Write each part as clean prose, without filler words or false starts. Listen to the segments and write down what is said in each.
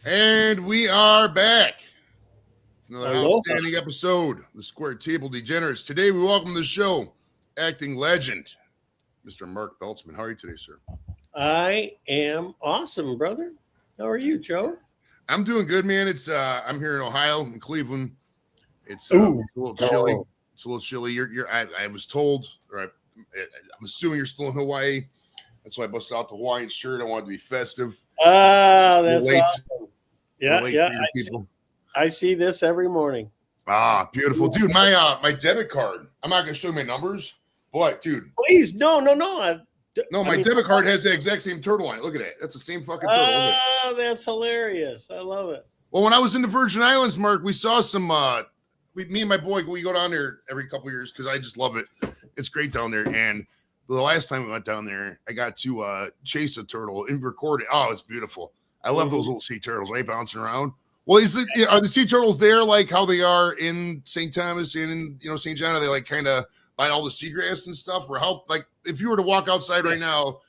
And we are back. Another Aloha. outstanding episode of the Square Table Degenerates. Today we welcome to the show acting legend, Mr. Mark Beltzman. How are you today, sir? I am awesome, brother. How are you, Joe? I'm doing good, man. It's I'm here in Ohio, in Cleveland. It's Ooh. a little chilly. Oh. It's a little chilly. I was told, or I'm assuming you're still in Hawaii. That's why I busted out the Hawaiian shirt. I wanted to be festive. That's Relate, awesome. Yeah, relate yeah. to your people. I see this every morning. Beautiful, dude. My debit card. I'm not gonna show you my numbers, but dude, Please, no. my debit card has the exact same turtle on it. Look at it. That's the same fucking turtle. Oh, that's hilarious. I love it. Well, when I was in the Virgin Islands, Mark, we saw some. Me and my boy, we go down there every couple of years because I just love it. It's great down there. And the last time we went down there, I got to chase a turtle and record it. Oh, it's beautiful. I love those little sea turtles, right, bouncing around. Well, are the sea turtles there like how they are in St. Thomas and in St. John? Are they like kind of by all the seagrass and stuff? Or how, like, if you were to walk outside right now,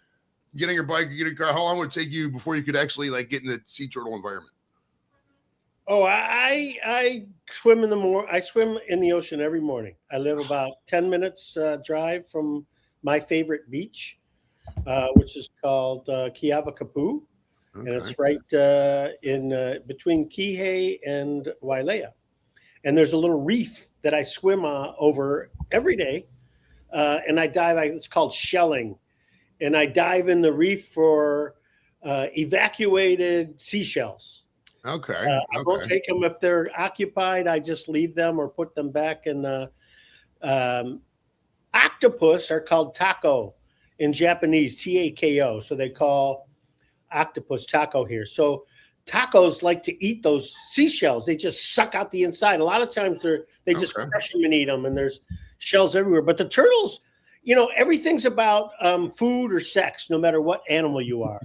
get on your bike, get a car, how long would it take you before you could actually like get in the sea turtle environment? Oh, I swim in I swim in the ocean every morning. I live about 10 minutes drive from my favorite beach, which is called Kiavakapu. Okay. And it's right in between Kihei and Wailea. And there's a little reef that I swim over every day. And I dive, it's called shelling. And I dive in the reef for evacuated seashells. Okay. I won't take them if they're occupied. I just leave them or put them back. And octopus are called tako in Japanese, Tako. So they call octopus taco here. So tacos like to eat those seashells. They just suck out the inside. A lot of times they just crush them and eat them, and there's shells everywhere. But the turtles, everything's about food or sex, no matter what animal you are.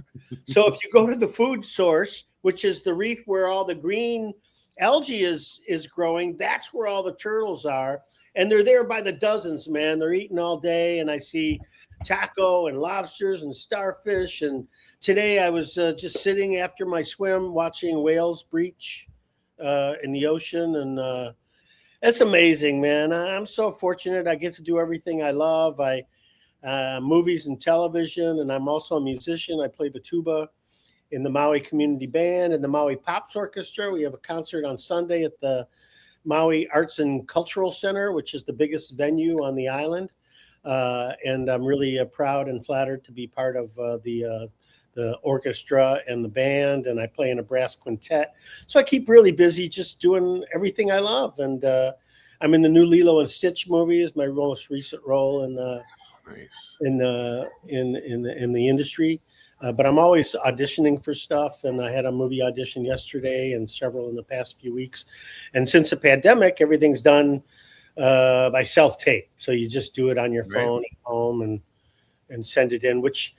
So if you go to the food source, which is the reef where all the green algae is growing, that's where all the turtles are. And they're there by the dozens, man. They're eating all day, and I see taco and lobsters and starfish. And today I was just sitting after my swim watching whales breach in the ocean. And it's amazing, man. I'm so fortunate. I get to do everything I love. Movies and television, and I'm also a musician. I play the tuba in the Maui Community Band and the Maui Pops Orchestra. We have a concert on Sunday at the Maui Arts and Cultural Center, which is the biggest venue on the island. And I'm really proud and flattered to be part of the orchestra and the band. And I play in a brass quintet. So I keep really busy just doing everything I love. And I'm in the new Lilo and Stitch movie is my most recent role in the industry. But I'm always auditioning for stuff, and I had a movie audition yesterday and several in the past few weeks. And since the pandemic, everything's done by self-tape. So you just do it on your phone at home and send it in, which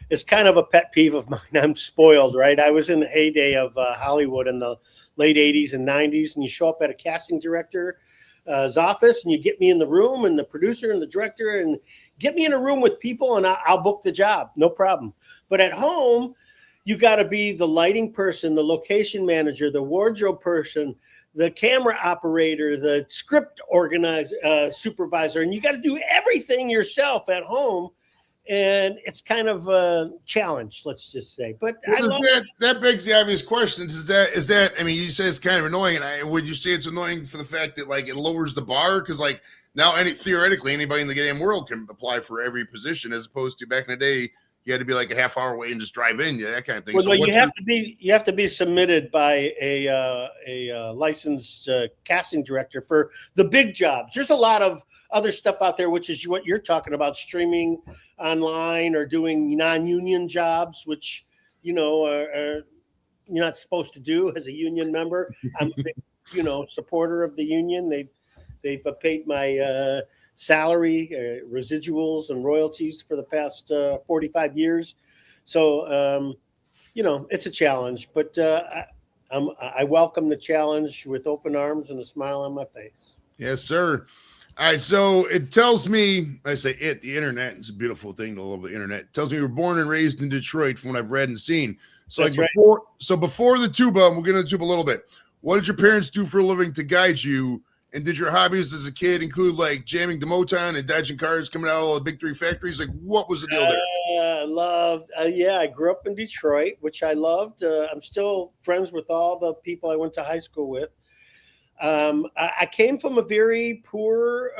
is kind of a pet peeve of mine. I'm spoiled, right? I was in the heyday of Hollywood in the late 80s and 90s, and you show up at a casting director office and you get me in the room, and the producer and the director, and get me in a room with people, and I'll book the job. No problem. But at home, you got to be the lighting person, the location manager, the wardrobe person, the camera operator, the script supervisor, and you got to do everything yourself at home. And it's kind of a challenge, let's just say. But that begs the obvious question: is that? I mean, you say it's kind of annoying, and would you say it's annoying for the fact that like it lowers the bar? Because like now, theoretically, anybody in the game world can apply for every position, as opposed to back in the day, you had to be like a half hour away and just drive in, that kind of thing. Well, so you have to be submitted by a licensed casting director for the big jobs. There's a lot of other stuff out there, which is what you're talking about, streaming online or doing non-union jobs, which are you're not supposed to do as a union member. I'm a big, supporter of the union. They've paid my salary, residuals, and royalties for the past 45 years. So, it's a challenge, but I welcome the challenge with open arms and a smile on my face. Yes, sir. All right, so it tells me, the internet is a beautiful thing to love the internet. It tells me you were born and raised in Detroit from what I've read and seen. So That's like before the tuba, and we'll get into the tuba a little bit. What did your parents do for a living to guide you? And did your hobbies as a kid include like jamming to Motown and dodging cars coming out of all the big three factories? Like, what was the deal there? I grew up in Detroit, which I loved. I'm still friends with all the people I went to high school with. I came from a very poor,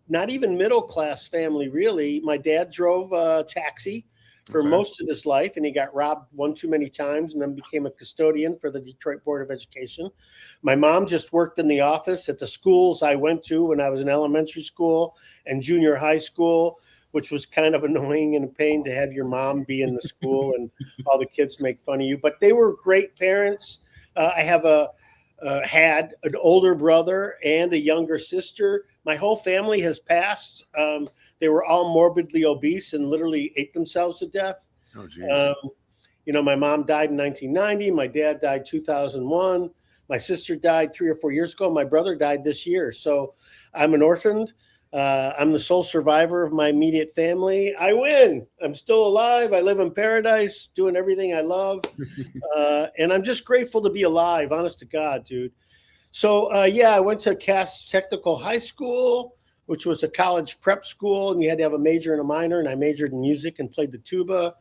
not even middle class family, really. My dad drove a taxi for most of his life, and he got robbed one too many times and then became a custodian for the Detroit Board of Education. My mom just worked in the office at the schools I went to when I was in elementary school and junior high school, which was kind of annoying and a pain to have your mom be in the school and all the kids make fun of you. But they were great parents. I have had an older brother and a younger sister. My whole family has passed. They were all morbidly obese and literally ate themselves to death. Oh, geez. My mom died in 1990. My dad died 2001. My sister died 3 or 4 years ago. My brother died this year. So I'm an orphan. I'm the sole survivor of my immediate family. I win. I'm still alive. I live in paradise, doing everything I love. And I'm just grateful to be alive, honest to God, dude. So, I went to Cass Technical High School, which was a college prep school, and you had to have a major and a minor, and I majored in music and played the tuba,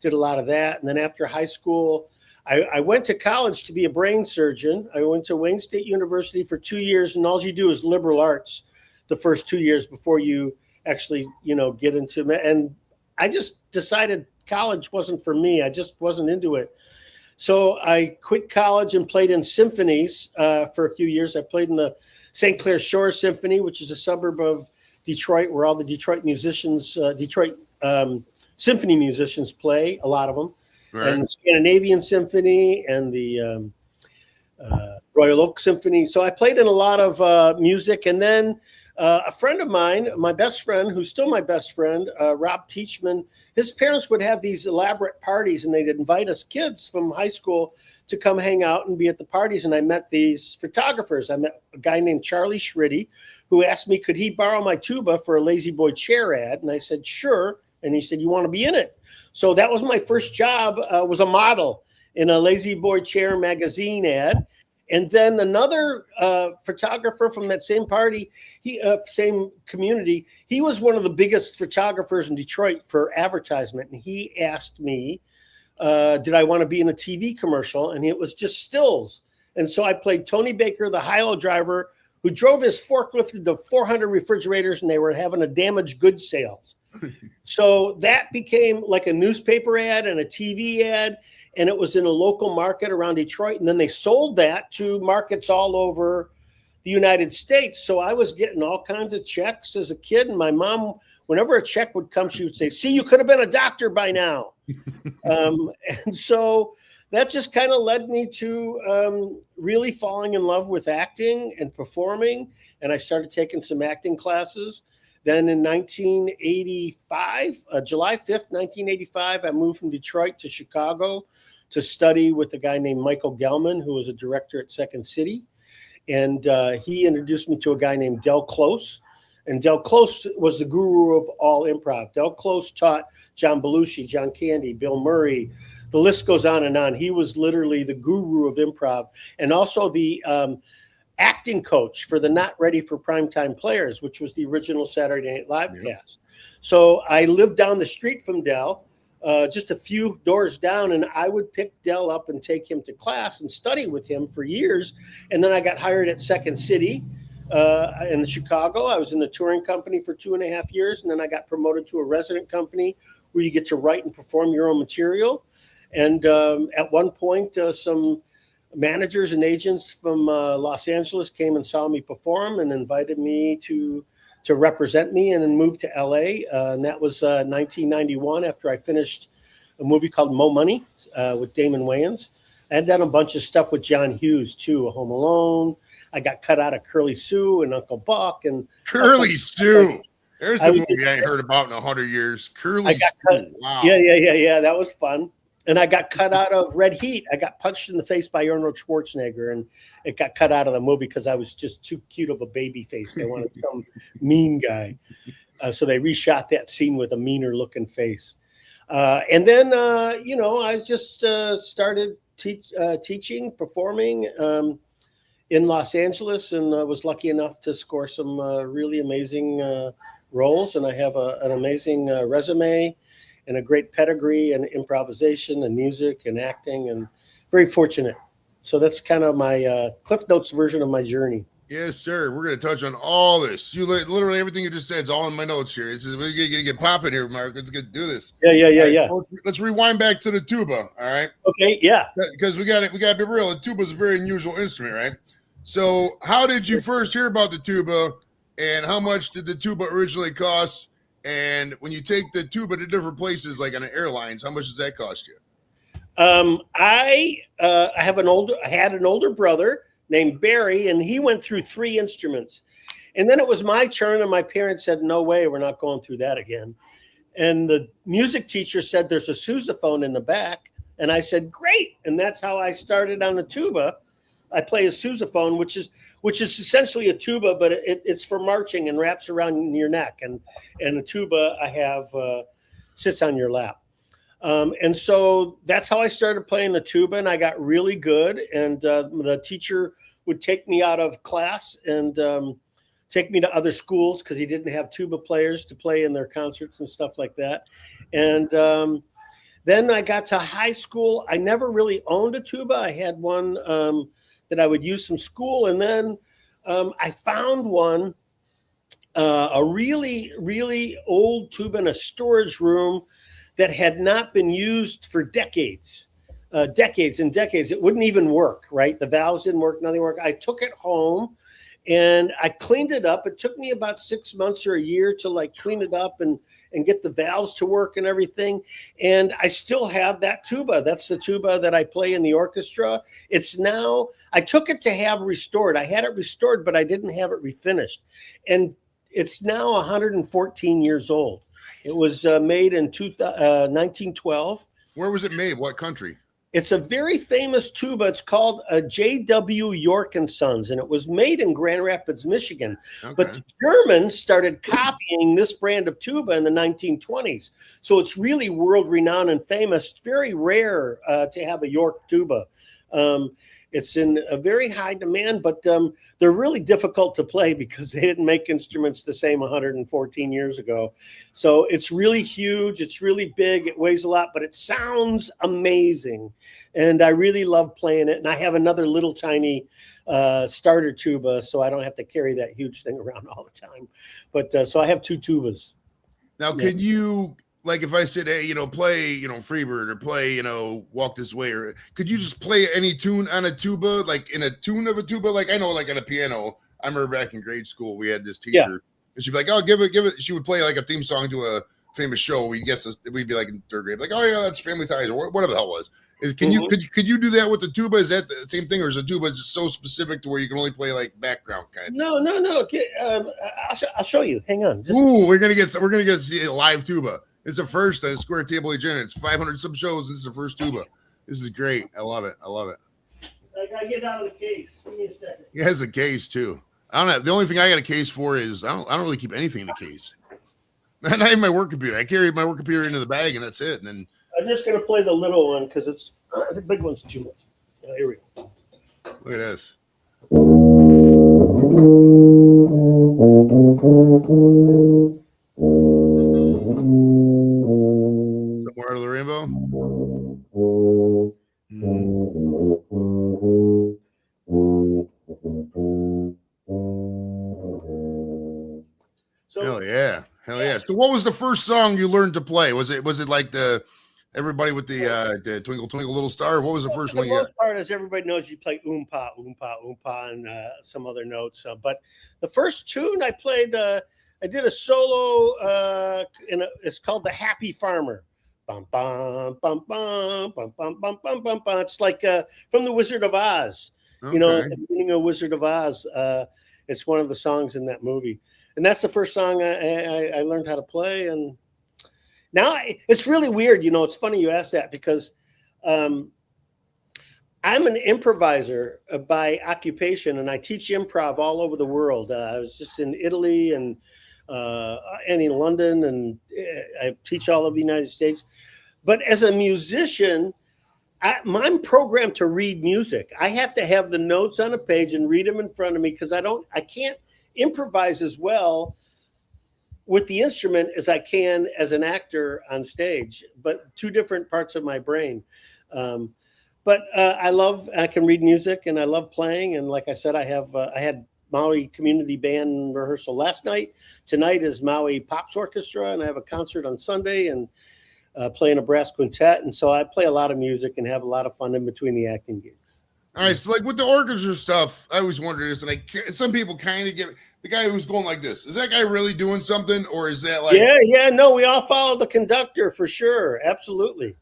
did a lot of that. And then after high school, I went to college to be a brain surgeon. I went to Wayne State University for 2 years, and all you do is liberal arts the first 2 years before you actually, get into it. And I just decided college wasn't for me. I just wasn't into it. So I quit college and played in symphonies for a few years. I played in the St. Clair Shore Symphony, which is a suburb of Detroit where all the Detroit symphony musicians play, a lot of them. Right. And the Scandinavian Symphony and the Royal Oak Symphony. So I played in a lot of music. And then a friend of mine, my best friend, who's still my best friend, Rob Teachman, his parents would have these elaborate parties and they'd invite us kids from high school to come hang out and be at the parties. And I met these photographers. I met a guy named Charlie Schritty, who asked me, could he borrow my tuba for a Lazy Boy chair ad? And I said, sure. And he said, you want to be in it? So that was my first job, was a model in a Lazy Boy chair magazine ad. And then another photographer from that same party, same community, he was one of the biggest photographers in Detroit for advertisement. And he asked me, did I want to be in a TV commercial? And it was just stills. And so I played Tony Baker, the high-low driver, who drove his forklift into 400 refrigerators, and they were having a damaged goods sales. So that became like a newspaper ad and a TV ad, and it was in a local market around Detroit. And then they sold that to markets all over the United States. So I was getting all kinds of checks as a kid. And my mom, whenever a check would come, she would say, see, you could have been a doctor by now. And so that just kind of led me to really falling in love with acting and performing. And I started taking some acting classes. Then in 1985, July 5th, 1985, I moved from Detroit to Chicago to study with a guy named Michael Gelman, who was a director at Second City. And he introduced me to a guy named Del Close. And Del Close was the guru of all improv. Del Close taught John Belushi, John Candy, Bill Murray. The list goes on and on. He was literally the guru of improv and also the acting coach for the Not Ready for Primetime Players, which was the original Saturday Night Live cast. So I lived down the street from Del, just a few doors down, and I would pick Del up and take him to class and study with him for years. And then I got hired at Second City in Chicago. I was in the touring company for 2.5 years, and then I got promoted to a resident company where you get to write and perform your own material. And at one point, some managers and agents from Los Angeles came and saw me perform and invited me to represent me and then moved to LA. And that was 1991 after I finished a movie called Mo Money with Damon Wayans. I had done a bunch of stuff with John Hughes too, Home Alone. I got cut out of Curly Sue and Uncle Buck. And Curly Sue. There's a movie I ain't heard about in 100 years. Curly Sue. Wow. Yeah. That was fun. And I got cut out of Red Heat. I got punched in the face by Arnold Schwarzenegger, and it got cut out of the movie because I was just too cute of a baby face. They wanted some mean guy. So they reshot that scene with a meaner looking face. And then, I just started teaching, performing in Los Angeles, and was lucky enough to score some really amazing roles. And I have an amazing resume and a great pedigree in improvisation and music and acting, and very fortunate. So that's kind of my Cliff Notes version of my journey. Yes, sir. We're going to touch on all this. You literally everything you just said is all in my notes here. We're going to get popping here, Mark. Let's get do this. Yeah. Let's rewind back to the tuba. All right. Okay. Yeah. Because we got to be real. The tuba is a very unusual instrument, right? So, how did you first hear about the tuba, and how much did the tuba originally cost? And when you take the tuba to different places, like on the airlines, how much does that cost you? I had an older brother named Barry, and he went through 3 instruments. And then it was my turn, and my parents said, no way, we're not going through that again. And the music teacher said, there's a sousaphone in the back. And I said, great. And that's how I started on the tuba. I play a sousaphone, which is essentially a tuba, but it's for marching and wraps around your neck. And the tuba I have sits on your lap. And so that's how I started playing the tuba, and I got really good. And the teacher would take me out of class and take me to other schools because he didn't have tuba players to play in their concerts and stuff like that. And then I got to high school. I never really owned a tuba. I had one that I would use from school. And then I found one, a really, really old tuba in a storage room that had not been used for decades and decades. It wouldn't even work, right? The valves didn't work, nothing worked. I took it home and I cleaned it up. It took me about 6 months or a year to like clean it up and get the valves to work and everything. And I still have that tuba. That's the tuba that I play in the orchestra. It's now, I took it to have restored. I had it restored, but I didn't have it refinished. And it's now 114 years old. It was made in 1912. Where was it made? What country? It's a very famous tuba. It's called a J.W. York and Sons, and it was made in Grand Rapids, Michigan. Okay. But the Germans started copying this brand of tuba in the 1920s. So it's really world-renowned and famous. Very rare to have a York tuba. It's in a very high demand, but they're really difficult to play because they didn't make instruments the same 114 years ago. So it's really huge. It's really big. It weighs a lot, but it sounds amazing. And I really love playing it. And I have another little tiny starter tuba, so I don't have to carry that huge thing around all the time. But so I have 2 tubas. Now, can you... Like if I said, hey, play, Freebird or play, Walk This Way, or could you just play any tune on a tuba, like in a tune of a tuba? Like I know, like on a piano, I remember back in grade school, we had this teacher and she'd be like, oh, give it. She would play like a theme song to a famous show. We'd be like in 3rd grade, like, oh yeah, that's Family Ties or whatever the hell it was. Could you do that with the tuba? Is that the same thing, or is the tuba just so specific to where you can only play like background kind of thing? No. I'll show you. Hang on. We're gonna get to see a live tuba. It's the first Square Table Agenda. It's 500 some shows. This is the first tuba. This is great. I love it. I gotta get out of the case. Give me a second. It has a case too. I don't know. The only thing I got a case for is I don't really keep anything in the case. Not even my work computer. I carry my work computer into the bag and that's it. And then I'm just gonna play the little one because it's the big one's too much. Here we go. Look at this. Somewhere out of the rainbow. So, hell yeah. So what was the first song you learned to play? Was it like the everybody with the Twinkle Twinkle Little Star? What was the first one? The most part, as everybody knows, you play oompa, oompa, oompa, and some other notes. But the first tune I played, I did a solo. It's called "The Happy Farmer." Bum, bum, bum, bum, bum, bum, bum, bum, bum, bum. It's like from The Wizard of Oz. Okay. At the beginning of Wizard of Oz. It's one of the songs in that movie, and that's the first song I learned how to play. And now it's really weird. It's funny you asked that because I'm an improviser by occupation, and I teach improv all over the world. I was just in Italy and in London, and I teach all over the United States. But as a musician, I'm programmed to read music. I have to have the notes on a page and read them in front of me because I can't improvise as well with the instrument as I can as an actor on stage, but two different parts of my brain. But I can read music and I love playing. And like I said, I had Maui Community Band rehearsal last night. Tonight is Maui Pops Orchestra, and I have a concert on Sunday and playing a brass quintet. And so I play a lot of music and have a lot of fun in between the acting gigs. All right, so like with the orchestra stuff, I always wondered this, and some people kind of get the guy who's going like this. Is that guy really doing something, or is that like? Yeah, no, we all follow the conductor for sure, absolutely.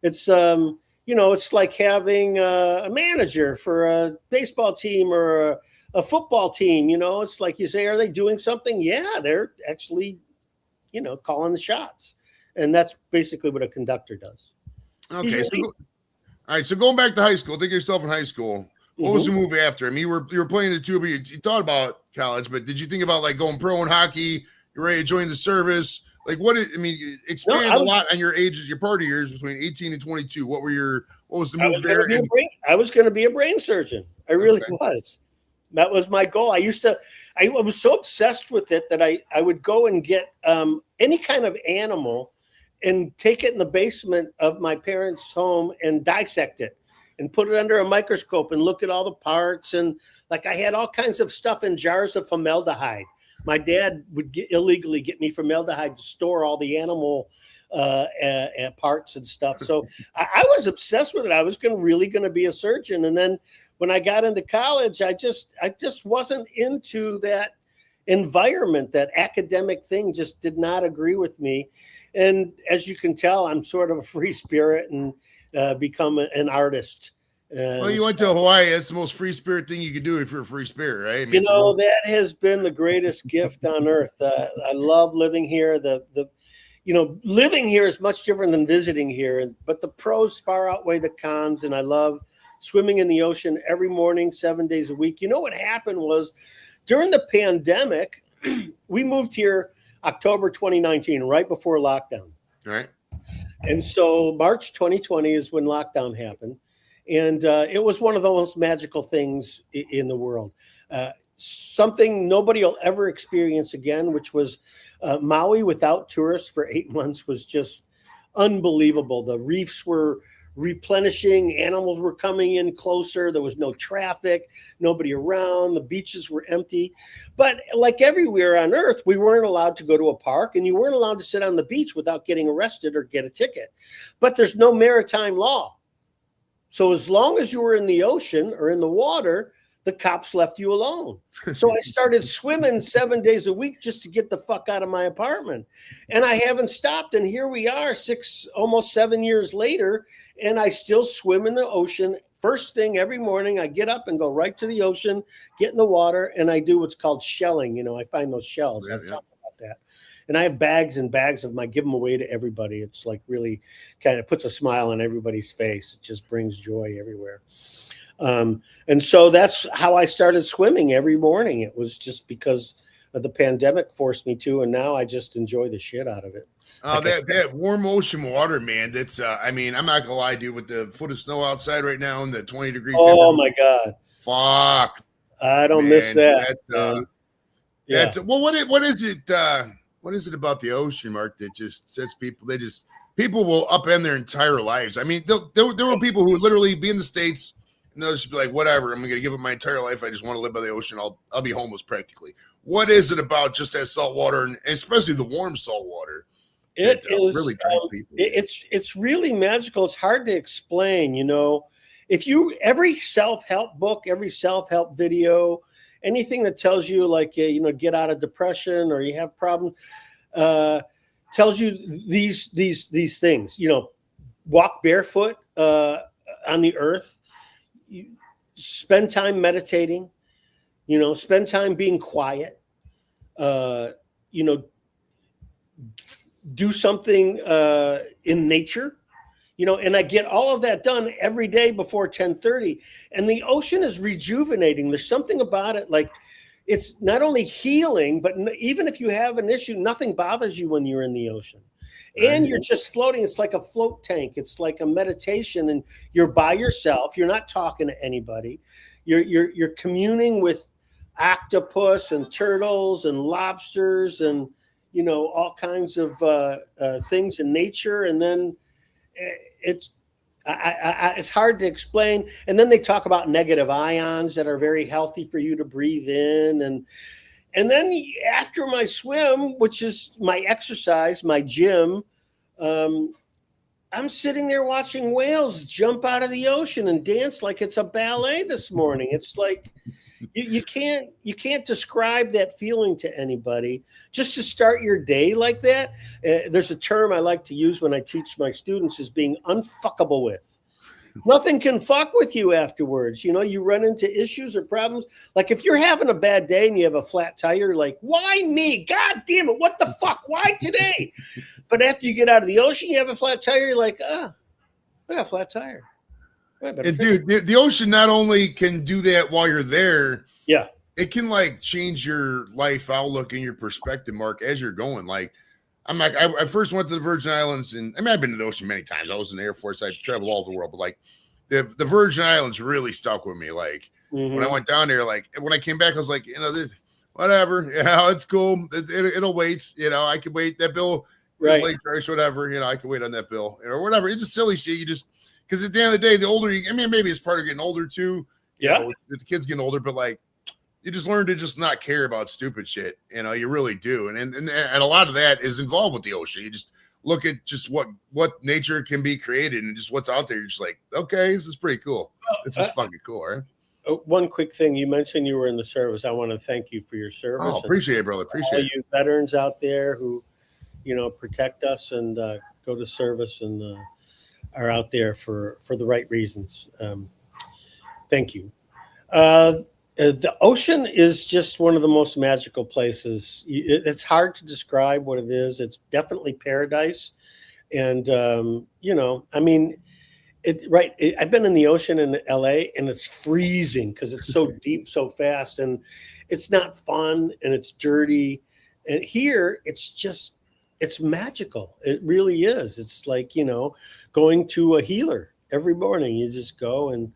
It's it's like having a manager for a baseball team or a football team. It's like you say, are they doing something? Yeah, they're actually, calling the shots, and that's basically what a conductor does. Okay, all right, so going back to high school, think of yourself in high school. What was the move after? I mean, you were playing the two, but you thought about college, but did you think about like going pro in hockey? You're ready to join the service? Like expand a lot on your ages, your party years between 18 and 22. What was the move there? I was going to be a brain surgeon. I really was. That was my goal. I was so obsessed with it that I would go and get any kind of animal and take it in the basement of my parents' home and dissect it and put it under a microscope and look at all the parts. And like I had all kinds of stuff in jars of formaldehyde. My dad would illegally get me formaldehyde to store all the animal parts and stuff. So I was obsessed with it. I was really going to be a surgeon. And then when I got into college, I just wasn't into that environment. That academic thing just did not agree with me. And as you can tell, I'm sort of a free spirit and become an artist. Well, you went to Hawaii. That's the most free spirit thing you could do if you're a free spirit, right? I mean, that has been the greatest gift on earth. I love living here. Living here is much different than visiting here, but the pros far outweigh the cons. And I love swimming in the ocean every morning, 7 days a week. What happened was during the pandemic, we moved here October 2019, right before lockdown. All right. And so March 2020 is when lockdown happened. And it was one of the most magical things in the world. Something nobody will ever experience again, which was Maui without tourists for 8 months was just unbelievable. The reefs were replenishing, animals were coming in closer, there was no traffic, nobody around, the beaches were empty. But like everywhere on earth, we weren't allowed to go to a park, and you weren't allowed to sit on the beach without getting arrested or get a ticket. But there's no maritime law. So as long as you were in the ocean or in the water, the cops left you alone. So I started swimming 7 days a week just to get the fuck out of my apartment. And I haven't stopped. And here we are almost 7 years later, and I still swim in the ocean. First thing every morning, I get up and go right to the ocean, get in the water, and I do what's called shelling. I find those shells. I've talked about that. And I have bags and bags of them. I give them away to everybody. It's like really kind of puts a smile on everybody's face. It just brings joy everywhere. And so that's how I started swimming every morning. It was just because of the pandemic forced me to, and now I just enjoy the shit out of it. That warm ocean water, man. That's I'm not gonna lie, dude, with the foot of snow outside right now and the 20-degree temperature. Oh my God. Fuck. I don't miss that. That's well, what is it? What is it about the ocean, Mark, that just sets people? People will upend their entire lives. I mean, there were people who would literally be in the States and they'll just be like, whatever, I'm going to give up my entire life. I just want to live by the ocean. I'll be homeless practically. What is it about just that salt water, and especially the warm salt water? It is really drives people. It's really magical. It's hard to explain, If every self-help book, every self-help video, anything that tells you like, get out of depression or you have problems, tells you these things, walk barefoot on the earth, spend time meditating, spend time being quiet, do something in nature. And I get all of that done every day before 10:30. And the ocean is rejuvenating. There's something about it. Like it's not only healing, but even if you have an issue, nothing bothers you when you're in the ocean. And you're just floating. It's like a float tank. It's like a meditation, and you're by yourself. You're not talking to anybody. You're communing with octopus and turtles and lobsters and all kinds of things in nature. And then it's it's hard to explain. And then they talk about negative ions that are very healthy for you to breathe in. And then after my swim, which is my exercise, my gym, I'm sitting there watching whales jump out of the ocean and dance like it's a ballet this morning. It's like you can't describe that feeling to anybody. Just to start your day like that, there's a term I like to use when I teach my students is being unfuckable with. Nothing can fuck with you afterwards. You run into issues or problems. Like if you're having a bad day and you have a flat tire, like, why me? God damn it. What the fuck? Why today? But after you get out of the ocean, you have a flat tire. You're like, I got a flat tire. And dude, the ocean not only can do that while you're there. Yeah. It can like change your life outlook and your perspective, Mark, as you're going. Like, I first went to the Virgin Islands, and I've been to the ocean many times. I was in the Air Force. I traveled all over the world, but like the Virgin Islands really stuck with me. Like when I went down there, like when I came back, I was like, whatever, it's cool. It'll wait. I could wait. That bill, right? Late charge, whatever. I could wait on that bill, or whatever. It's just silly shit. You just because at the end of the day, the older you, maybe it's part of getting older too. Yeah, the kids getting older, but like. You just learn to just not care about stupid shit. You really do. And a lot of that is involved with the ocean. You just look at just what nature can be created and just what's out there. You're just like, okay, this is pretty cool. It's just fucking cool, right? One quick thing. You mentioned you were in the service. I want to thank you for your service. Oh, appreciate it, brother. Appreciate all you veterans out there who, protect us and go to service and are out there for the right reasons. Thank you. The ocean is just one of the most magical places. It's hard to describe what it is. It's definitely paradise. And, I've been in the ocean in LA and it's freezing because it's so deep, so fast. And it's not fun and it's dirty. And here it's magical. It really is. It's like, going to a healer every morning. You just go and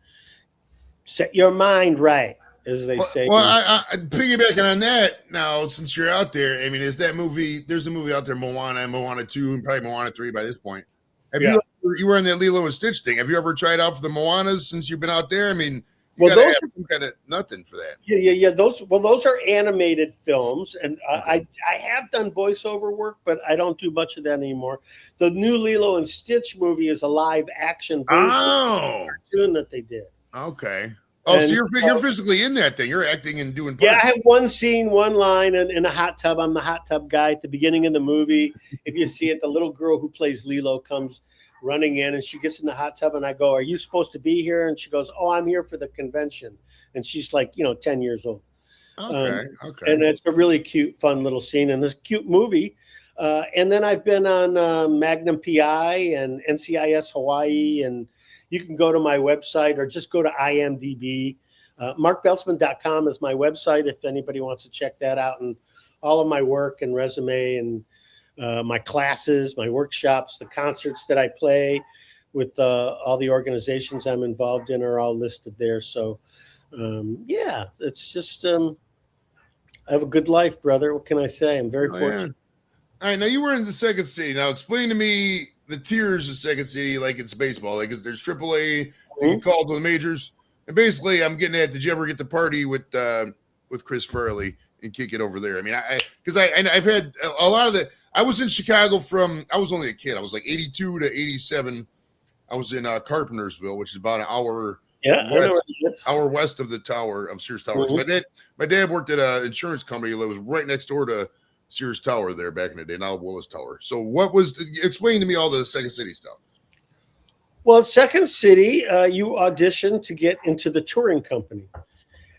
set your mind right. As they say. Well, I piggybacking on that now, since you're out there, is that movie? There's a movie out there, Moana and Moana 2, and probably Moana 3 by this point. You were in that Lilo and Stitch thing. Have you ever tried out for the Moanas since you've been out there? You gotta have some kind of nothing for that. Yeah. Those are animated films, and I have done voiceover work, but I don't do much of that anymore. The new Lilo and Stitch movie is a live action cartoon that they did. Okay. Oh, so you're physically in that thing. You're acting and doing parts. Yeah, I have one scene, one line in a hot tub. I'm the hot tub guy at the beginning of the movie. If you see it, the little girl who plays Lilo comes running in and she gets in the hot tub and I go, "Are you supposed to be here?" And she goes, "Oh, I'm here for the convention." And she's like, 10 years old. Okay. And it's a really cute, fun little scene in this cute movie. And then I've been on Magnum PI and NCIS Hawaii, and you can go to my website or just go to IMDb. MarkBeltzman.com is my website if anybody wants to check that out. And all of my work and resume and my classes, my workshops, the concerts that I play with all the organizations I'm involved in are all listed there. So, it's just I have a good life, brother. What can I say? I'm very fortunate. Yeah. All right, now you were in the Second City. Now explain to me the tiers of Second City, like it's baseball. Like there's AAA, you can call to the majors, and basically, I'm getting at. Did you ever get to party with Chris Farley and kick it over there? I've had a lot of the. I was in Chicago I was only a kid. I was like 82 to 87. I was in Carpentersville, which is about an hour. Hour west of the tower of Sears Tower. My dad worked at an insurance company that was right next door to Sears Tower there back in the day, now Willis Tower. So explain to me all the Second City stuff. Well, at Second City, you audition to get into the touring company.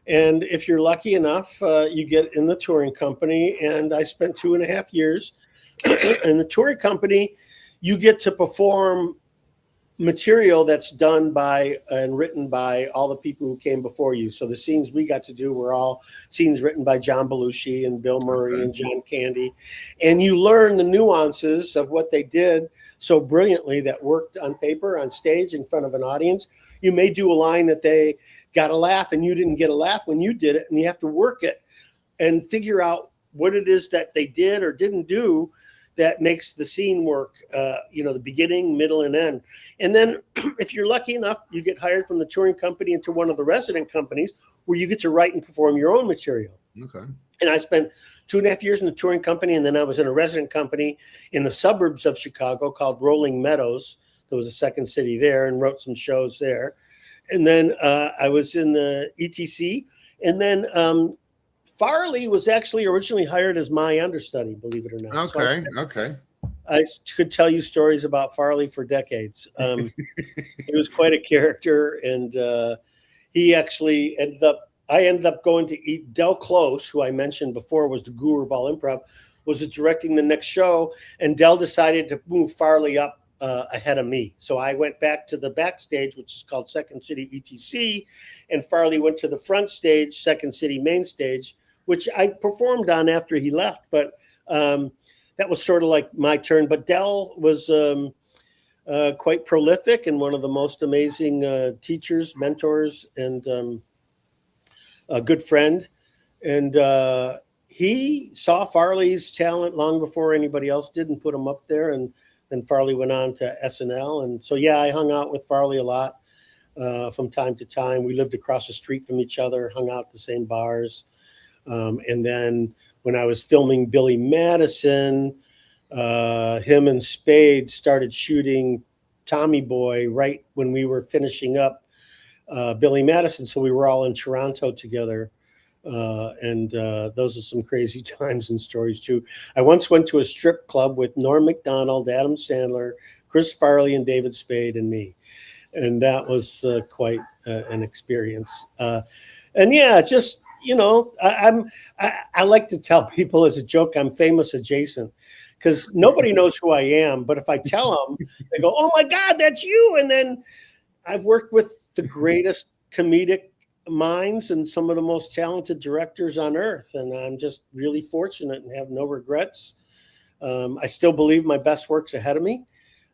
And if you're lucky enough, you get in the touring company. And I spent 2.5 years in the touring company. You get to perform material that's done by and written by all the people who came before you. So the scenes we got to do were all scenes written by John Belushi and Bill Murray and John Candy. And you learn the nuances of what they did so brilliantly that worked on paper, on stage, in front of an audience. You may do a line that they got a laugh and you didn't get a laugh when you did it, and you have to work it and figure out what it is that they did or didn't do that makes the scene work, the beginning, middle, and end. And then if you're lucky enough, you get hired from the touring company into one of the resident companies where you get to write and perform your own material. Okay. And I spent 2.5 years in the touring company, and then I was in a resident company in the suburbs of Chicago called Rolling Meadows. There was a second city there, and wrote some shows there. And then I was in the ETC, and then Farley was actually originally hired as my understudy, believe it or not. Okay, so okay. I could tell you stories about Farley for decades. He was quite a character, and he actually I ended up going to eat. Del Close, who I mentioned before was the guru of all improv, was directing the next show, and Del decided to move Farley up ahead of me. So I went back to the backstage, which is called Second City ETC, and Farley went to the front stage, Second City main stage, which I performed on after he left. But that was sort of like my turn. But Del was quite prolific and one of the most amazing teachers, mentors, and a good friend. And he saw Farley's talent long before anybody else did and put him up there. And then Farley went on to SNL. And so, yeah, I hung out with Farley a lot from time to time. We lived across the street from each other, hung out at the same bars. And then when I was filming Billy Madison, him and Spade started shooting Tommy Boy right when we were finishing up Billy Madison. So we were all in Toronto together. And those are some crazy times and stories too. I once went to a strip club with Norm Macdonald, Adam Sandler, Chris Farley, and David Spade and me. And that was quite an experience. And yeah, just, I like to tell people as a joke, I'm famous adjacent, because nobody knows who I am. But if I tell them, they go, "Oh my God, that's you!" And then I've worked with the greatest comedic minds and some of the most talented directors on earth, and I'm just really fortunate and have no regrets. I still believe my best work's ahead of me.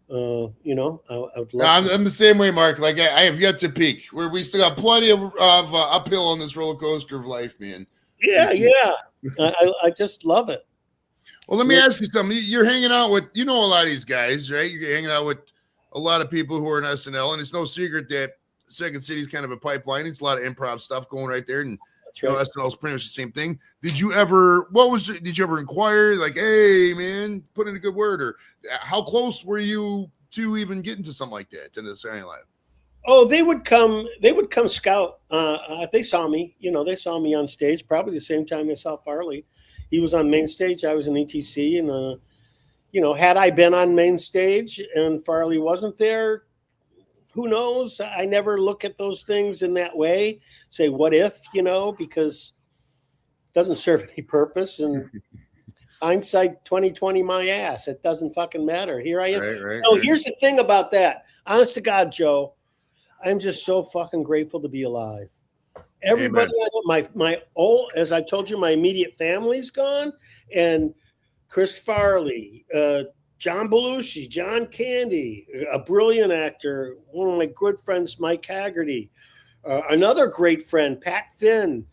I would love. I'm the same way, Mark. Like I have yet to peak. We still got plenty of uphill on this roller coaster of life, man. Yeah. I just love it. Well, let me ask you something. You're hanging out with, a lot of these guys, right? You're hanging out with a lot of people who are in SNL, and it's no secret that Second City is kind of a pipeline. It's a lot of improv stuff going right there, and SNL is pretty much the same thing. Did you ever inquire, like, "Hey, man, put in a good word," or how close were you to even getting to something like that in the Saturday Night Live? Oh, they would come scout. They saw me, they saw me on stage probably the same time they saw Farley. He was on main stage. I was in ETC, and had I been on main stage and Farley wasn't there, who knows? I never look at those things in that way. Say, what if, because it doesn't serve any purpose. And hindsight 2020 my ass. It doesn't fucking matter. Here I am. Right. Here's the thing about that. Honest to God, Joe, I'm just so fucking grateful to be alive. Everybody, my as I told you, my immediate family's gone, and Chris Farley, John Belushi, John Candy, a brilliant actor, one of my good friends, Mike Haggerty, another great friend, Pat Finn,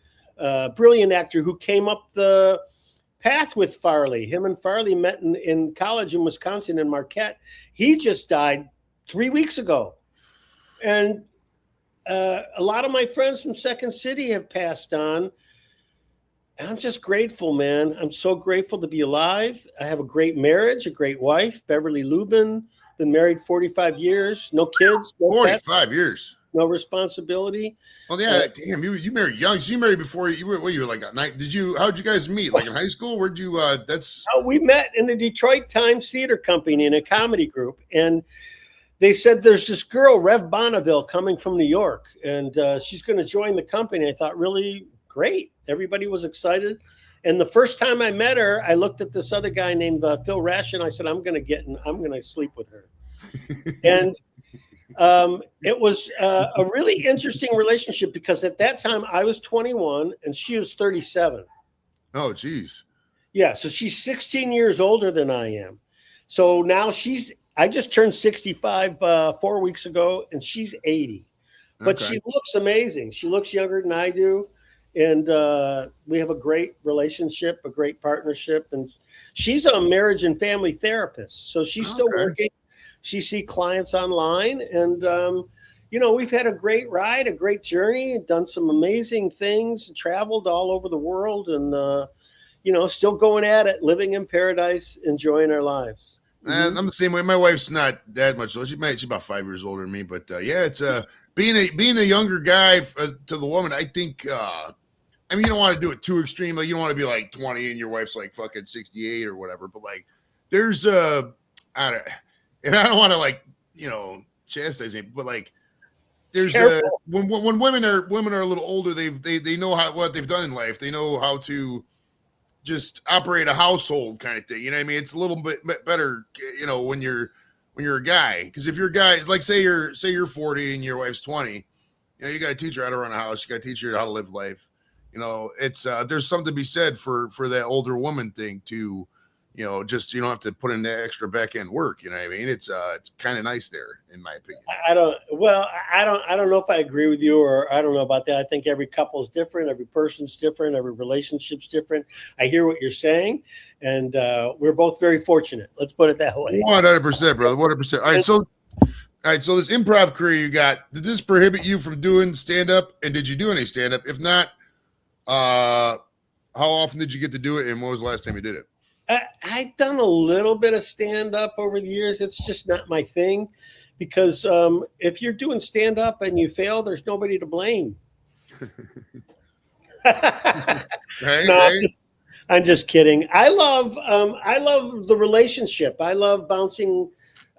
brilliant actor who came up the path with Farley. Him and Farley met in college in Wisconsin in Marquette. He just died 3 weeks ago. And a lot of my friends from Second City have passed on. I'm just grateful, man. I'm so grateful to be alive. I have a great marriage, a great wife, Beverly Lubin. Been married 45 years, no kids. No 45 pets, years. No responsibility. Well, yeah, damn, you married young. So you married before you were like a night. How'd you guys meet? Like in high school? Where'd you, we met in the Detroit Times Theater Company in a comedy group. And they said, there's this girl, Rev Bonneville, coming from New York, and she's going to join the company. I thought, really great. Everybody was excited. And the first time I met her, I looked at this other guy named Phil Rash, and I said, I'm going to sleep with her. And It was a really interesting relationship because at that time I was 21 and she was 37. Oh, geez. Yeah, so she's 16 years older than I am. So now I just turned 65 4 weeks ago, and she's 80. But Okay. she looks amazing. She looks younger than I do. And we have a great relationship, a great partnership. And she's a marriage and family therapist. So she's still Okay. working. She sees clients online. And, we've had a great ride, a great journey, done some amazing things, traveled all over the world. And, still going at it, living in paradise, enjoying our lives. And I'm the same way. My wife's not that much older. She's about 5 years older than me, but yeah, it's being a younger guy to the woman. I think I mean, you don't want to do it too extreme. Like, you don't want to be like 20 and your wife's like fucking 68 or whatever. But like, there's and I don't want to like chastise it, but like, there's when women are a little older, they know what they've done in life. They know how to just operate a household kind of thing. You know what I mean? It's a little bit better, when you're a guy. Because if you're a guy, like say you're 40 and your wife's 20, you got to teach her how to run a house. You got to teach her how to live life. It's there's something to be said for that older woman thing to, just you don't have to put in that extra back end work. You know what I mean? It's kind of nice there, in my opinion. I don't know if I agree with you, or I don't know about that. I think every couple's different, every person's different, every relationship's different. I hear what you're saying, and we're both very fortunate. Let's put it that way. 100%, brother. 100%. All right. So this improv career you got, did this prohibit you from doing stand up? And did you do any stand up? If not, how often did you get to do it? And when was the last time you did it? I've done a little bit of stand up over the years. It's just not my thing, because if you're doing stand up and you fail, there's nobody to blame. I'm just kidding. I love the relationship. I love bouncing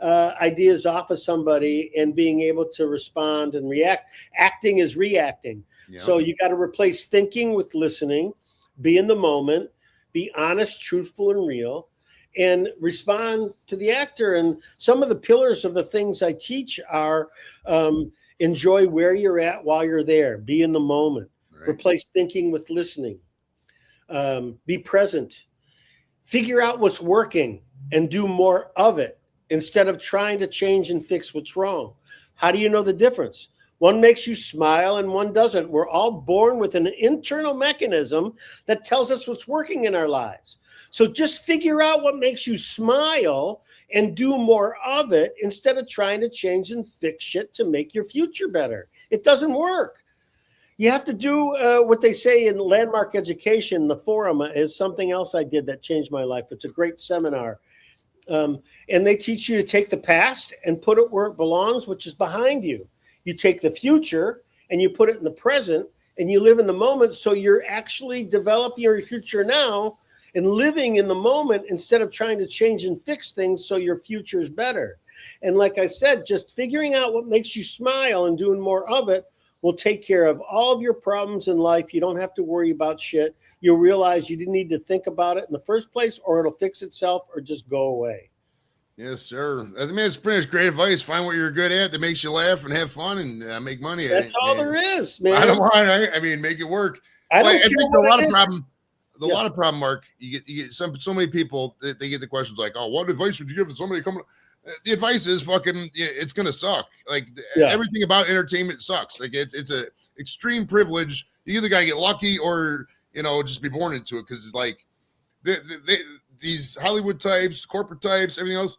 ideas off of somebody and being able to respond and react. Acting is reacting. Yeah. So you got to replace thinking with listening, be in the moment, be honest, truthful, and real, and respond to the actor. And some of the pillars of the things I teach are enjoy where you're at while you're there, be in the moment, right. Replace thinking with listening, be present, figure out what's working and do more of it instead of trying to change and fix what's wrong. How do you know the difference? One makes you smile and one doesn't. We're all born with an internal mechanism that tells us what's working in our lives. So just figure out what makes you smile and do more of it instead of trying to change and fix shit to make your future better. It doesn't work. You have to do what they say in Landmark Education. The forum is something else I did that changed my life. It's a great seminar. And they teach you to take the past and put it where it belongs, which is behind you. You take the future and you put it in the present and you live in the moment. So you're actually developing your future now and living in the moment instead of trying to change and fix things so your future is better. And like I said, just figuring out what makes you smile and doing more of it will take care of all of your problems in life. You don't have to worry about shit. You'll realize you didn't need to think about it in the first place, or it'll fix itself or just go away. Yes, sir. I mean, it's pretty much great advice. Find what you're good at that makes you laugh and have fun and make money. That's all there is, man. I don't want. I mean, make it work. I think a lot of problem, Mark. You get so many people that they get the questions like, "Oh, what advice would you give to somebody coming?" The advice is fucking. It's gonna suck. Like everything about entertainment sucks. Like it's a extreme privilege. You either gotta get lucky or just be born into it, because like these Hollywood types, corporate types, everything else.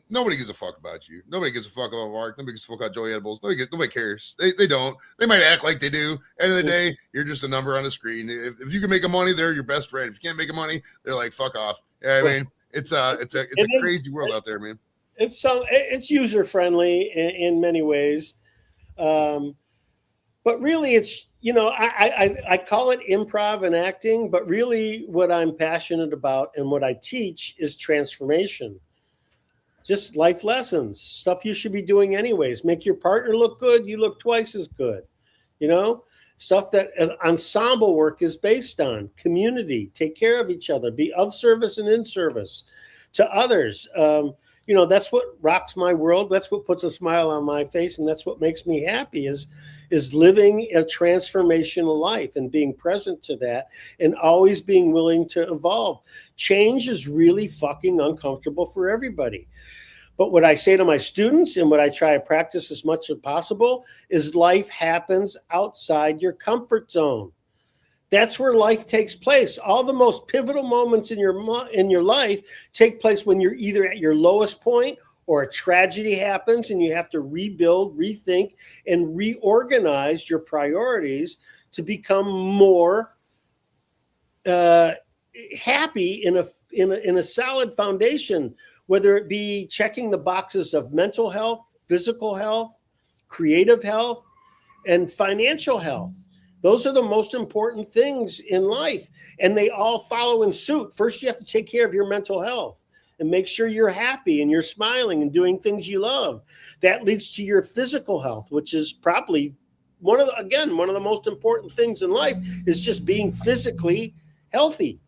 Nobody gives a fuck about you. Nobody gives a fuck about Mark. Nobody gives a fuck about Joey Edibles. Nobody cares. They don't. They might act like they do. End of the day, you're just a number on the screen. If you can make money, they're your best friend. If you can't make money, they're like, fuck off. Yeah, I mean, it's a crazy world out there, man. It's user friendly in many ways, but really, it's I call it improv and acting, but really, what I'm passionate about and what I teach is transformation. Just life lessons, stuff you should be doing anyways. Make your partner look good, you look twice as good. Stuff that ensemble work is based on. Community, take care of each other, be of service and in service to others. that's what rocks my world. That's what puts a smile on my face, and that's what makes me happy is living a transformational life and being present to that and always being willing to evolve. Change is really fucking uncomfortable for everybody. But what I say to my students and what I try to practice as much as possible is life happens outside your comfort zone. That's where life takes place. All the most pivotal moments in your life take place when you're either at your lowest point or a tragedy happens and you have to rebuild, rethink, and reorganize your priorities to become more happy in a solid foundation, whether it be checking the boxes of mental health, physical health, creative health, and financial health. Those are the most important things in life, and they all follow in suit. First, you have to take care of your mental health and make sure you're happy and you're smiling and doing things you love. That leads to your physical health, which is probably one of the most important things in life is just being physically healthy.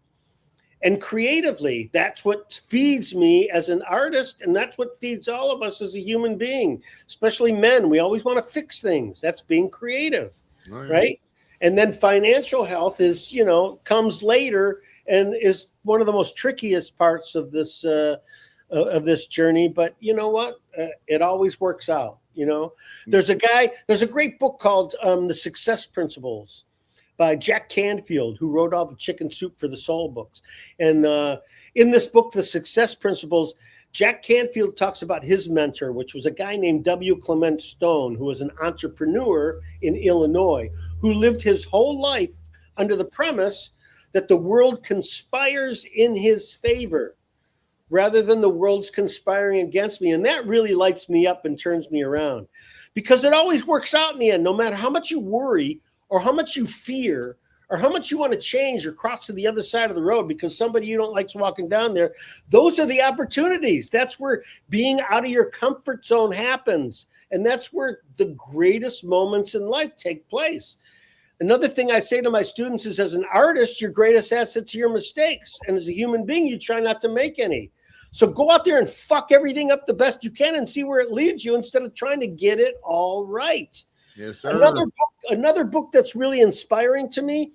And creatively, that's what feeds me as an artist, and that's what feeds all of us as a human being, especially men. We always want to fix things. That's being creative, right? And then financial health comes later and is one of the most trickiest parts of this journey. But you know what? It always works out. There's a great book called The Success Principles by Jack Canfield, who wrote all the Chicken Soup for the Soul books. And in this book, The Success Principles, Jack Canfield talks about his mentor, which was a guy named W. Clement Stone, who was an entrepreneur in Illinois, who lived his whole life under the premise that the world conspires in his favor rather than the world's conspiring against me. And that really lights me up and turns me around, because it always works out in the end, no matter how much you worry or how much you fear or how much you want to change or cross to the other side of the road because somebody you don't like is walking down there. Those are the opportunities. That's where being out of your comfort zone happens. And that's where the greatest moments in life take place. Another thing I say to my students is, as an artist, your greatest asset are your mistakes. And as a human being, you try not to make any. So go out there and fuck everything up the best you can and see where it leads you instead of trying to get it all right. Yes, sir. Another book that's really inspiring to me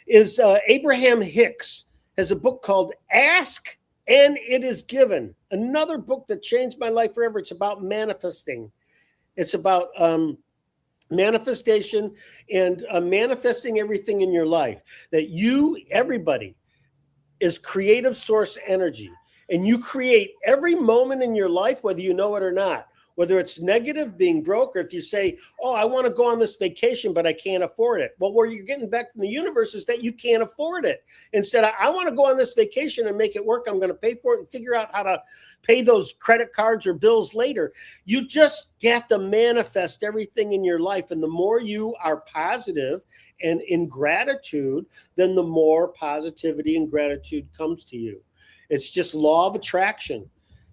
is Abraham Hicks has a book called Ask and It Is Given. Another book that changed my life forever. It's about manifesting. It's about manifestation and manifesting everything in your life. That everybody is creative source energy. And you create every moment in your life, whether you know it or not. Whether it's negative, being broke, or if you say, oh, I want to go on this vacation, but I can't afford it. Well, where you're getting back from the universe is that you can't afford it. Instead, I want to go on this vacation and make it work. I'm going to pay for it and figure out how to pay those credit cards or bills later. You just have to manifest everything in your life. And the more you are positive and in gratitude, then the more positivity and gratitude comes to you. It's just law of attraction.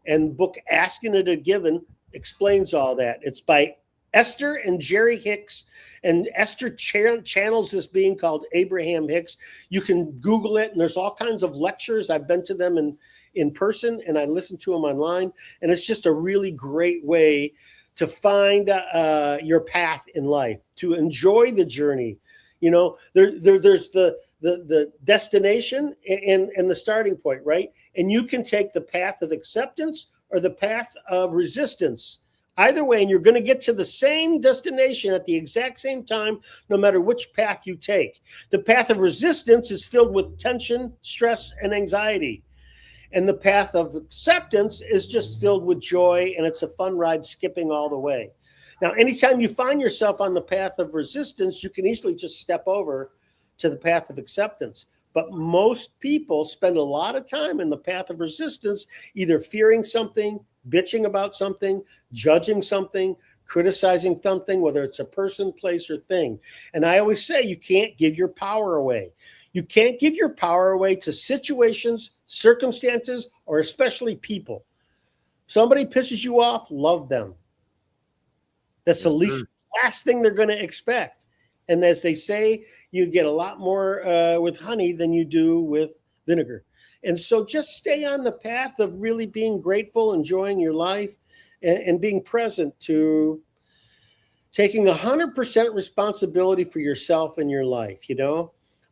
And the book Asking It a Given explains all that. It's by Esther and Jerry Hicks, and Esther channels this being called Abraham Hicks. You can Google it, and there's all kinds of lectures. I've been to them in person, and I listen to them online, and it's just a really great way to find your path in life, to enjoy the journey. There's the destination and the starting point, right? And you can take the path of acceptance or the path of resistance. Either way, and you're going to get to the same destination at the exact same time, no matter which path you take. The path of resistance is filled with tension, stress, and anxiety. And the path of acceptance is just filled with joy, and it's a fun ride skipping all the way. Now, anytime you find yourself on the path of resistance, you can easily just step over to the path of acceptance. But most people spend a lot of time in the path of resistance, either fearing something, bitching about something, judging something, criticizing something, whether it's a person, place, or thing. And I always say you can't give your power away. You can't give your power away to situations, circumstances, or especially people. Somebody pisses you off, love them. That's the last thing they're going to expect. And as they say, you get a lot more with honey than you do with vinegar. And so just stay on the path of really being grateful, enjoying your life, and being present to taking 100% responsibility for yourself and your life.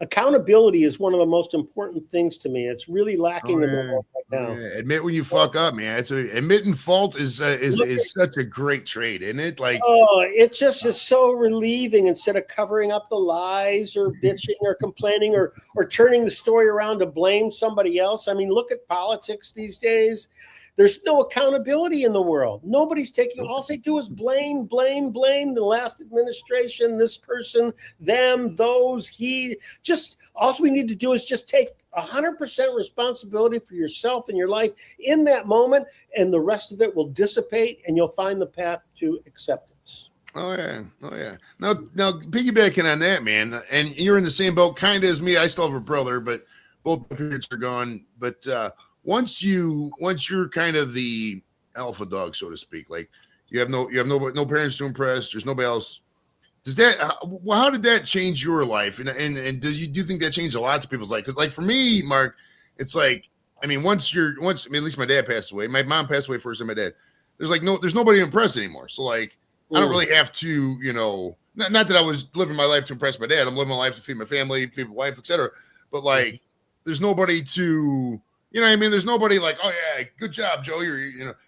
Accountability is one of the most important things to me. It's really lacking in the world right now. Yeah. Admit when you fuck up, man. Admitting fault is such a great trait, isn't it? Like, it just is so relieving instead of covering up the lies or bitching or complaining or turning the story around to blame somebody else. I mean, look at politics these days. There's no accountability in the world. Nobody's taking, all they do is blame the last administration, this person, them, those, he. Just all we need to do is just take 100% responsibility for yourself and your life in that moment, and the rest of it will dissipate, and you'll find the path to acceptance. Oh yeah. Now piggybacking on that, man, and you're in the same boat kind of as me. I still have a brother, but both my parents are gone. But once you're kind of the alpha dog, so to speak, like you have no parents to impress. There's nobody else. How did that change your life? And do you think that changed a lot to people's life? Because like for me, Mark, it's like, I mean, at least my dad passed away. My mom passed away first, and my dad. There's nobody to impress anymore. So like, I don't really have to, not that I was living my life to impress my dad. I'm living my life to feed my family, feed my wife, etc. But like, there's nobody to, there's nobody like, oh yeah, good job, Joe.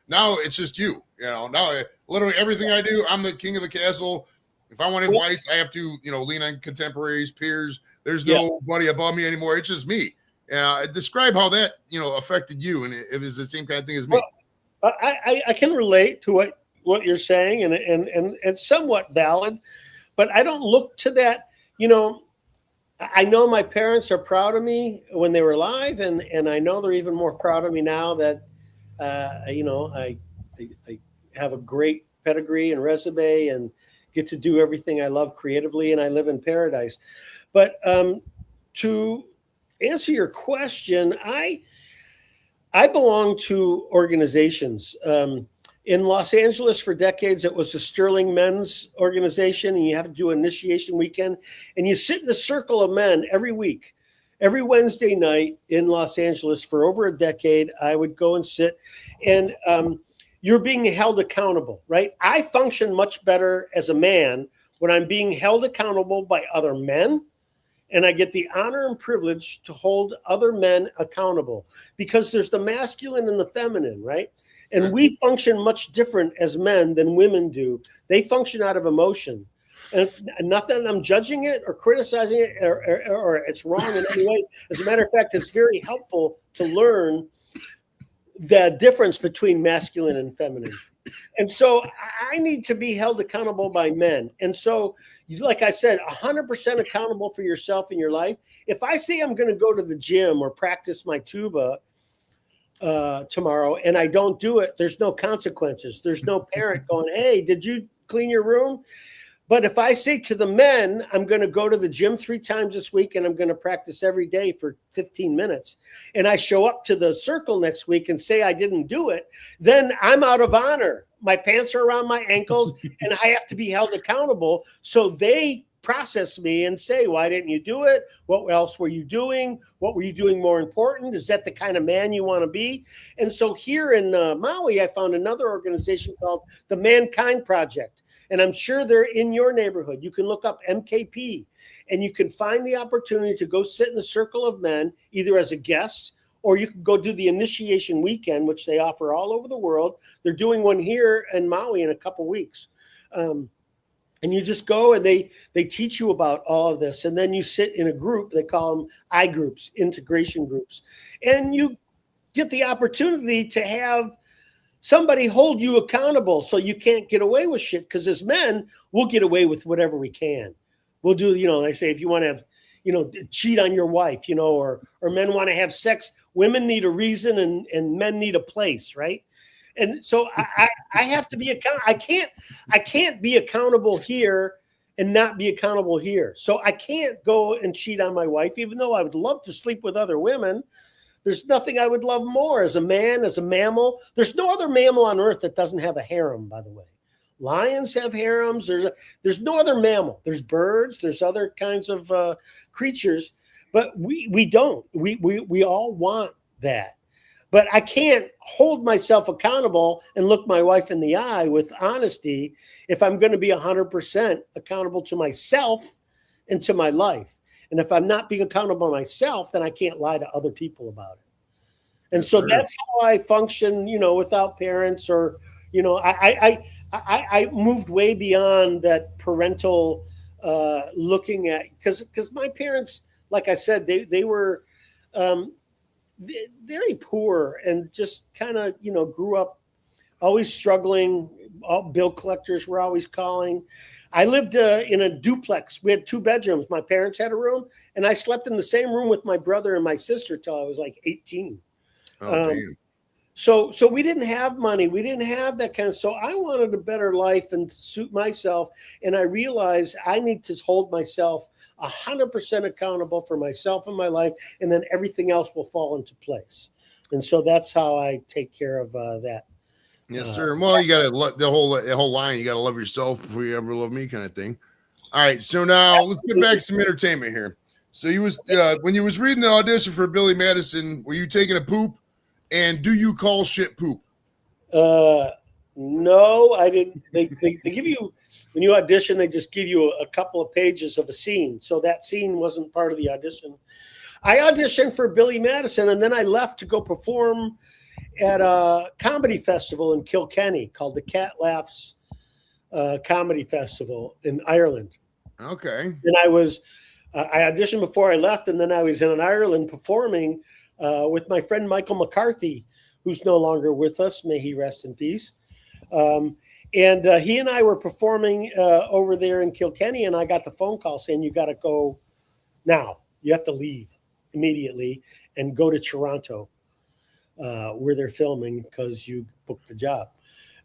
Now it's just you. Now literally everything I do, I'm the king of the castle. If I want advice, I have to, lean on contemporaries, peers. There's nobody above me anymore. It's just me. Describe how that, affected you, and it was the same kind of thing as me. Well, I can relate to what you're saying, and it's somewhat valid, but I don't look to that. I know my parents are proud of me when they were alive, and I know they're even more proud of me now that, I have a great pedigree and resume and get to do everything I love creatively, and I live in paradise. But to answer your question, I belong to organizations. In Los Angeles for decades, it was the Sterling Men's Organization, and you have to do initiation weekend, and you sit in a circle of men every week. Every Wednesday night in Los Angeles for over a decade, I would go and sit, and you're being held accountable, right? I function much better as a man when I'm being held accountable by other men, and I get the honor and privilege to hold other men accountable, because there's the masculine and the feminine, right? And we function much different as men than women do. They function out of emotion. And not that I'm judging it or criticizing it or it's wrong in any way. As a matter of fact, it's very helpful to learn the difference between masculine and feminine. And so I need to be held accountable by men. And so, like I said, 100% accountable for yourself in your life. If I say I'm going to go to the gym or practice my tuba tomorrow and I don't do it, there's no consequences. There's no parent going, hey, did you clean your room? But if I say to the men, I'm going to go to the gym 3 times this week and I'm going to practice every day for 15 minutes, and I show up to the circle next week and say I didn't do it, then I'm out of honor. My pants are around my ankles and I have to be held accountable. So they process me and say, why didn't you do it? What else were you doing? What were you doing more important? Is that the kind of man you want to be? And so here in Maui, I found another organization called the Mankind Project. And I'm sure they're in your neighborhood. You can look up MKP and you can find the opportunity to go sit in the circle of men, either as a guest, or you can go do the initiation weekend, which they offer all over the world. They're doing one here in Maui in a couple weeks. And you just go and they teach you about all of this. And then you sit in a group, they call them I groups, integration groups. And you get the opportunity to have somebody hold you accountable so you can't get away with shit. Because as men, we'll get away with whatever we can. We'll do, they say if you want to have, cheat on your wife, or men want to have sex, women need a reason and men need a place, right? And so I have to be accountable. I can't be accountable here and not be accountable here. So I can't go and cheat on my wife, even though I would love to sleep with other women. There's nothing I would love more as a man, as a mammal. There's no other mammal on earth that doesn't have a harem, by the way. Lions have harems. There's no other mammal. There's birds. There's other kinds of creatures, but we don't. We all want that. But I can't hold myself accountable and look my wife in the eye with honesty if I'm going to be 100% accountable to myself and to my life. And if I'm not being accountable to myself, then I can't lie to other people about it. And so that's how I function, without parents, or, I moved way beyond that parental looking at, because my parents, like I said, they were very poor and just kind of, grew up always struggling. All bill collectors were always calling. I lived in a duplex. We had 2 bedrooms. My parents had a room, and I slept in the same room with my brother and my sister till I was like 18. Damn. So we didn't have money. We didn't have that kind of. So I wanted a better life and to suit myself. And I realized I need to hold myself 100% accountable for myself and my life, and then everything else will fall into place. And so that's how I take care of that. Yes, sir. Well, you got to the whole line. You got to love yourself before you ever love me, kind of thing. All right. So now let's get back to some entertainment here. So you was when you was reading the audition for Billy Madison, were you taking a poop? And do you call shit poop? No, I didn't. They give you, when you audition, they just give you a couple of pages of a scene. So that scene wasn't part of the audition. I auditioned for Billy Madison, and then I left to go perform at a comedy festival in Kilkenny called the Cat Laughs Comedy Festival in Ireland. Okay. And I auditioned before I left, and then I was in Ireland performing with my friend Michael McCarthy, who's no longer with us. May he rest in peace. And he and I were performing over there in Kilkenny, and I got the phone call saying, you got to go now. You have to leave immediately and go to Toronto where they're filming because you booked the job.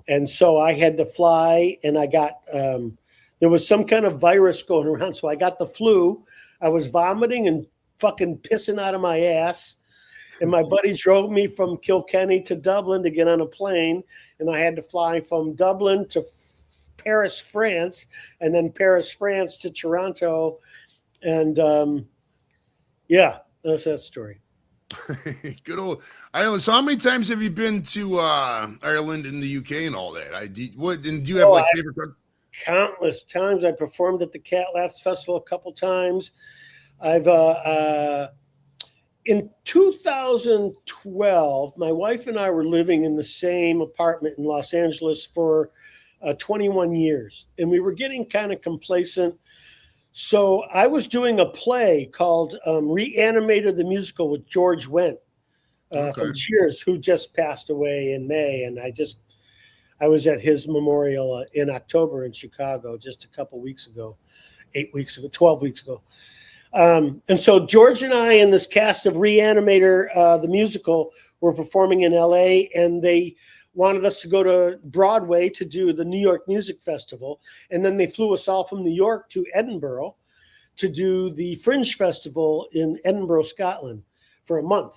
And so I had to fly, and I got there was some kind of virus going around. So I got the flu. I was vomiting and fucking pissing out of my ass. And my buddy drove me from Kilkenny to Dublin to get on a plane. And I had to fly from Dublin to Paris, France, and then Paris, France to Toronto. And that's that story. Good old Ireland. So how many times have you been to Ireland and the UK and all that? Do you have favorite countries? Countless times. I performed at the Cat Laughs Festival a couple times. I've in 2012, my wife and I were living in the same apartment in Los Angeles for 21 years, and we were getting kind of complacent. So I was doing a play called Reanimator the Musical with George Wendt from Cheers, who just passed away in May. And I was at his memorial in October in Chicago just a couple weeks ago, 8 weeks ago, 12 weeks ago. And so George and I and this cast of Reanimator, the musical, were performing in LA, and they wanted us to go to Broadway to do the New York Music Festival. And then they flew us all from New York to Edinburgh to do the Fringe Festival in Edinburgh, Scotland for a month.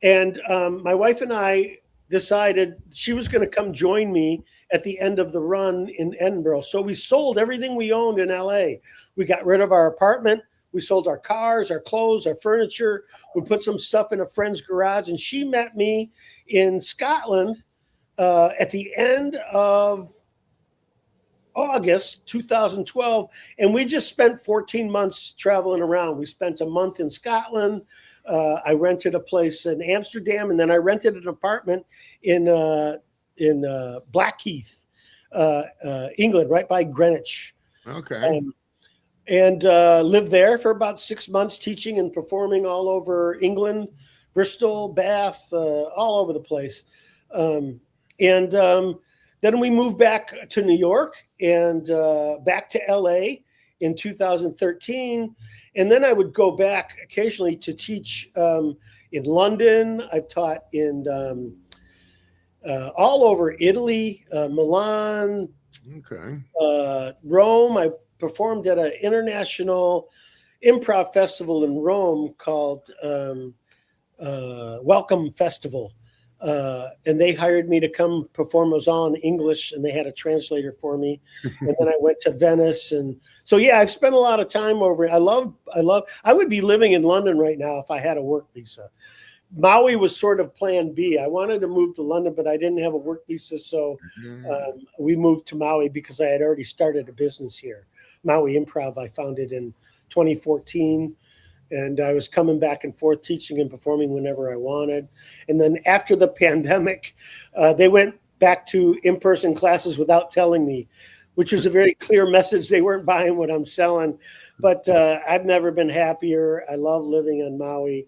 And my wife and I decided she was going to come join me at the end of the run in Edinburgh. So we sold everything we owned in LA. We got rid of our apartment. We sold our cars, our clothes, our furniture. We put some stuff in a friend's garage, and she met me in Scotland at the end of August 2012, and we just spent 14 months traveling around. We spent a month in Scotland. I rented a place in Amsterdam, and then I rented an apartment in Blackheath, England, right by Greenwich. Okay. And lived there for about 6 months, teaching and performing all over England, Bristol, Bath, all over the place. Then we moved back to New York and back to LA in 2013. And then I would go back occasionally to teach in London. I've taught in all over Italy, Milan, Rome. I performed at an international improv festival in Rome called Welcome Festival. And they hired me to come perform. It was all in English, and they had a translator for me. And then I went to Venice. And so, yeah, I've spent a lot of time over. I would be living in London right now if I had a work visa. Maui was sort of plan B. I wanted to move to London, but I didn't have a work visa. So we moved to Maui because I had already started a business here. Maui Improv, I founded in 2014. And I was coming back and forth teaching and performing whenever I wanted. And then after the pandemic, they went back to in-person classes without telling me, which was a very clear message. They weren't buying what I'm selling. But I've never been happier. I love living on Maui.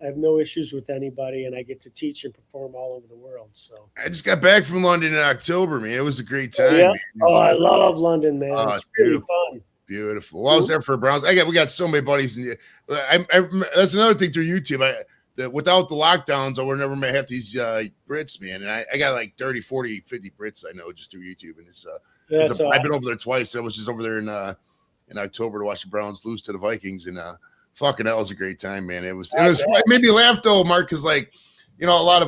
I have no issues with anybody, and I get to teach and perform all over the world. So I just got back from London in October, man. It was a great time. Yeah. Man. I love London, man. It's really fun. Beautiful. Well, I was there for Browns. We got so many buddies, and that's another thing through YouTube. Without the lockdowns, I would have never met half these Brits, man. And I got like 30, 40, 50 Brits I know just through YouTube, and I've been over there twice. I was just over there in October to watch the Browns lose to the Vikings, and fucking that was a great time, man. It made me laugh though, Mark, because like, you know, a lot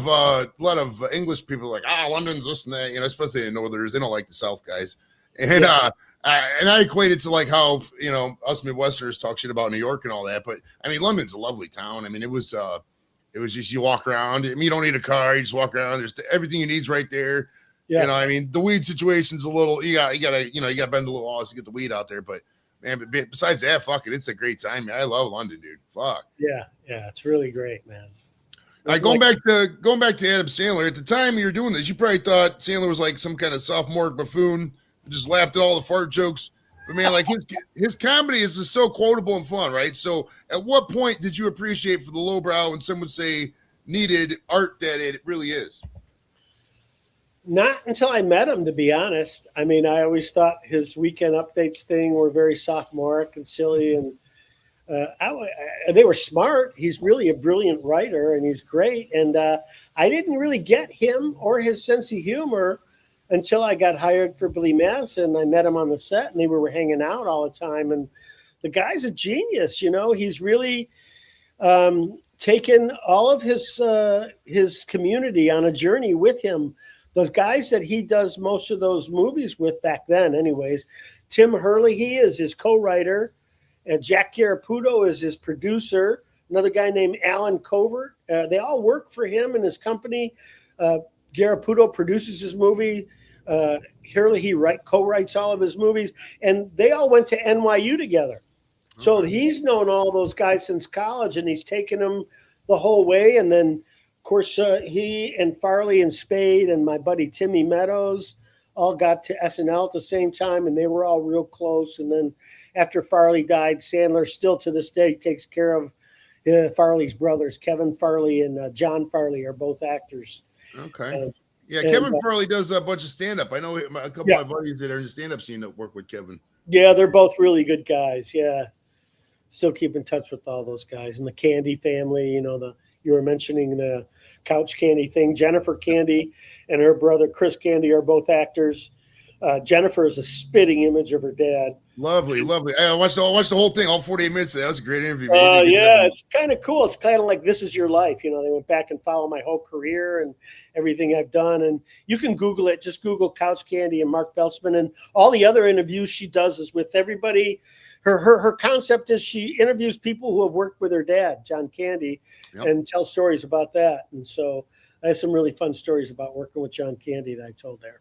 of English people are like, London's this and that, you know, especially the Northerners, they don't like the South guys, and and I equate it to like how, you know, us Midwesterners talk shit about New York and all that, but I mean, London's a lovely town. I mean, it was just, you walk around. I mean, you don't need a car, you just walk around. There's everything you need's right there. Yeah. You know, I mean, the weed situation's a little, you gotta bend a little laws to get the weed out there, but man, but besides that, fuck it, it's a great time, man. I love London, dude. Fuck. Yeah, it's really great, man. All right, going back to Adam Sandler. At the time you were doing this, you probably thought Sandler was like some kind of sophomore buffoon, just laughed at all the fart jokes. But man, like his comedy is just so quotable and fun, right? So, at what point did you appreciate for the lowbrow and some would say needed art that it really is? Not until I met him, to be honest. I mean, I always thought his weekend updates thing were very sophomoric and silly, and they were smart. He's really a brilliant writer, and he's great. And I didn't really get him or his sense of humor until I got hired for Billy Madison. I met him on the set, and they were hanging out all the time. And the guy's a genius, you know. He's really taken all of his community on a journey with him. Those guys that he does most of those movies with back then, anyways, Tim Herlihy is his co-writer, and Jack Garaputo is his producer. Another guy named Alan Covert. They all work for him and his company. Garaputo produces his movie. Herlihy co-writes all of his movies, and they all went to NYU together. So he's known all those guys since college, and he's taken them the whole way. And then, of course, he and Farley and Spade and my buddy Timmy Meadows all got to SNL at the same time, and they were all real close. And then after Farley died, Sandler still to this day takes care of Farley's brothers. Kevin Farley and John Farley are both actors. Okay. Kevin Farley does a bunch of stand-up. I know a couple of my buddies that are in the stand-up scene that work with Kevin. Yeah, they're both really good guys. Yeah. Still keep in touch with all those guys. And the Candy family, you know, you were mentioning the Couch Candy thing. Jennifer Candy and her brother Chris Candy are both actors. Jennifer is a spitting image of her dad. Lovely. I watched the whole thing, all 48 minutes. That was a great interview. It's kind of cool. It's kind of like This Is Your Life. You know, they went back and followed my whole career and everything I've done. And you can Google it. Just Google Couch Candy and Mark Beltzman. And all the other interviews she does is with everybody. Her concept is she interviews people who have worked with her dad, John Candy, and tell stories about that. And so I have some really fun stories about working with John Candy that I told there.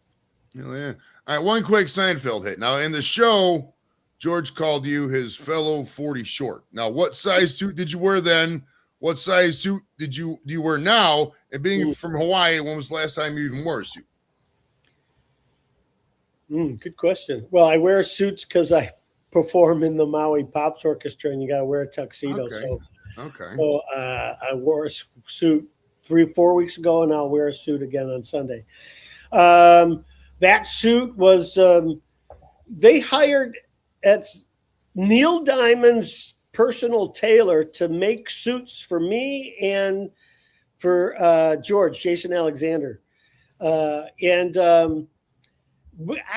Hell yeah. All right, one quick Seinfeld hit. Now, in the show, George called you his fellow 40 short. Now, what size suit did you wear then? What size suit do you wear now? And being from Hawaii, when was the last time you even wore a suit? Good question. Well, I wear suits because I perform in the Maui Pops Orchestra, and you got to wear a tuxedo. So I wore a suit 3-4 weeks ago, and I'll wear a suit again on Sunday. That suit was they hired at Neil Diamond's personal tailor to make suits for me and for George, Jason Alexander. I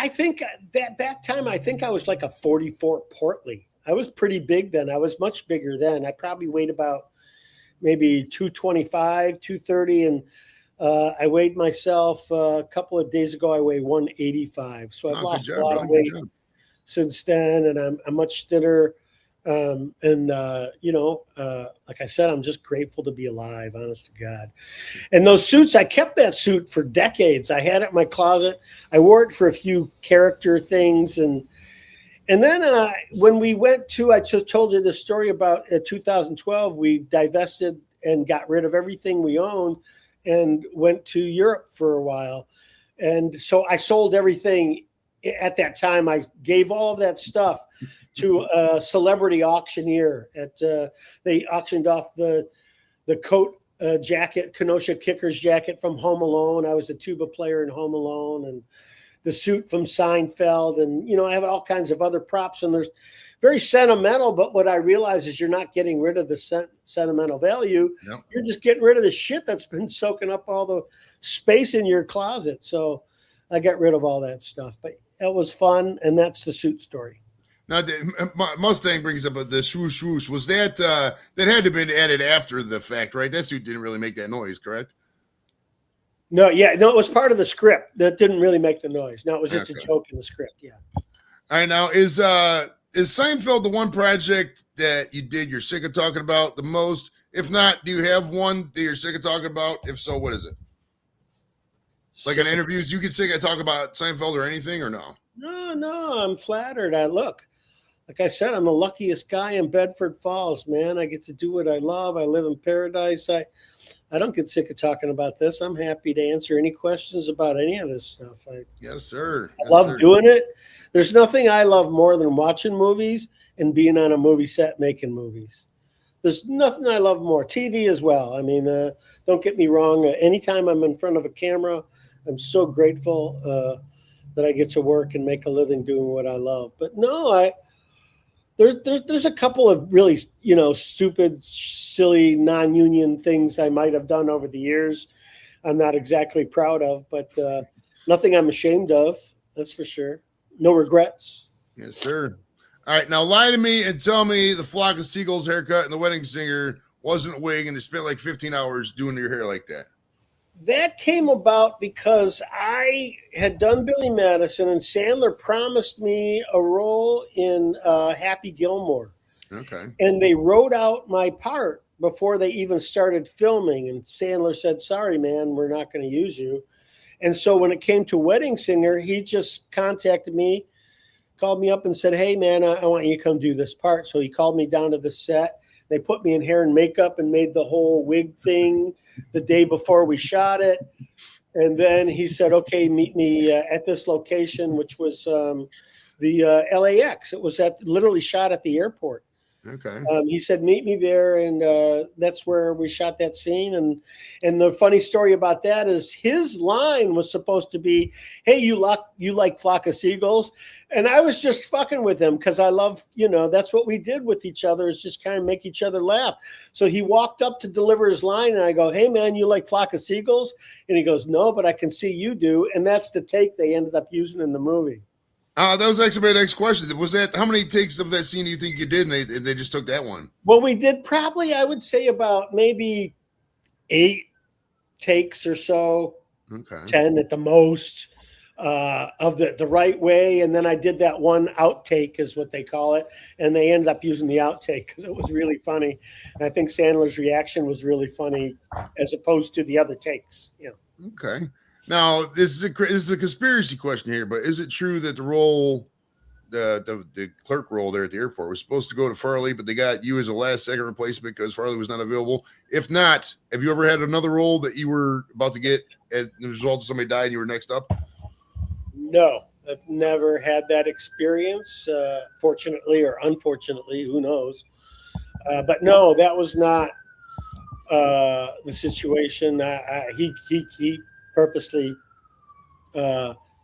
think that time, I think I was like a 44 Portly. I was pretty big then. I was much bigger then. I probably weighed about maybe 225, 230. And I weighed myself a couple of days ago. I weigh 185. So I've lost a lot of weight since then. And I'm much thinner. Like I said, I'm just grateful to be alive, honest to God. And those suits, I kept that suit for decades. I had it in my closet. I wore it for a few character things. And then when we went to, I just told you this story about 2012, we divested and got rid of everything we owned and went to Europe for a while. And so I sold everything at that time. I gave all of that stuff to a celebrity auctioneer. They auctioned off the coat jacket, Kenosha Kickers jacket from Home Alone. I was a tuba player in Home Alone, and the suit from Seinfeld. And, I have all kinds of other props, and there's very sentimental. But what I realize is you're not getting rid of the sentimental value. Yep. You're just getting rid of the shit that's been soaking up all the space in your closet. So I got rid of all that stuff, but it was fun. And that's the suit story. Now, the Mustang brings up the swoosh swoosh. Was that that had to have been added after the fact, right? That suit didn't really make that noise, correct? No, it was part of the script that didn't really make the noise. No, it was just a joke in the script. Yeah. All right, now is Seinfeld the one project that you did you're sick of talking about the most? If not, do you have one that you're sick of talking about? If so, what is it? Like in interviews, you get sick of talking about Seinfeld or anything, or no? No, I'm flattered. Like I said, I'm the luckiest guy in Bedford Falls, man. I get to do what I love. I live in paradise. I don't get sick of talking about this. I'm happy to answer any questions about any of this stuff. Yes, sir. I love doing it. There's nothing I love more than watching movies and being on a movie set making movies. There's nothing I love more. TV as well. I mean, don't get me wrong. Anytime I'm in front of a camera, I'm so grateful that I get to work and make a living doing what I love. But no, there's a couple of really, stupid, silly, non-union things I might have done over the years. I'm not exactly proud of, but nothing I'm ashamed of. That's for sure. No regrets. Yes, sir. All right, now lie to me and tell me the Flock of Seagulls haircut and the Wedding Singer wasn't a wig and they spent like 15 hours doing your hair like that. That came about because I had done Billy Madison, and Sandler promised me a role in Happy Gilmore. Okay. And they wrote out my part before they even started filming. And Sandler said, sorry, man, we're not going to use you. And so when it came to Wedding Singer, he just contacted me, called me up and said, hey, man, I want you to come do this part. So he called me down to the set. They put me in hair and makeup and made the whole wig thing the day before we shot it. And then he said, okay, meet me at this location, which was the LAX. It was literally shot at the airport. Okay. He said, meet me there. And that's where we shot that scene. And the funny story about that is his line was supposed to be, hey, you like Flock of Seagulls? And I was just fucking with him because I love, that's what we did with each other, is just kind of make each other laugh. So he walked up to deliver his line and I go, hey, man, you like Flock of Seagulls? And he goes, no, but I can see you do. And that's the take they ended up using in the movie. That was actually my next question. Was that, how many takes of that scene do you think you did? And they just took that one? Well, we did probably, I would say, about maybe 8 takes or so. Okay. 10 at the most of the right way. And then I did that one outtake is what they call it. And they ended up using the outtake because it was really funny. And I think Sandler's reaction was really funny as opposed to the other takes. Yeah. Okay. Now, this is a conspiracy question here, but is it true that the role, the clerk role there at the airport was supposed to go to Farley, but they got you as a last-second replacement because Farley was not available? If not, have you ever had another role that you were about to get as a result of somebody died and you were next up? No, I've never had that experience, fortunately or unfortunately, who knows. But no, that was not the situation. He purposely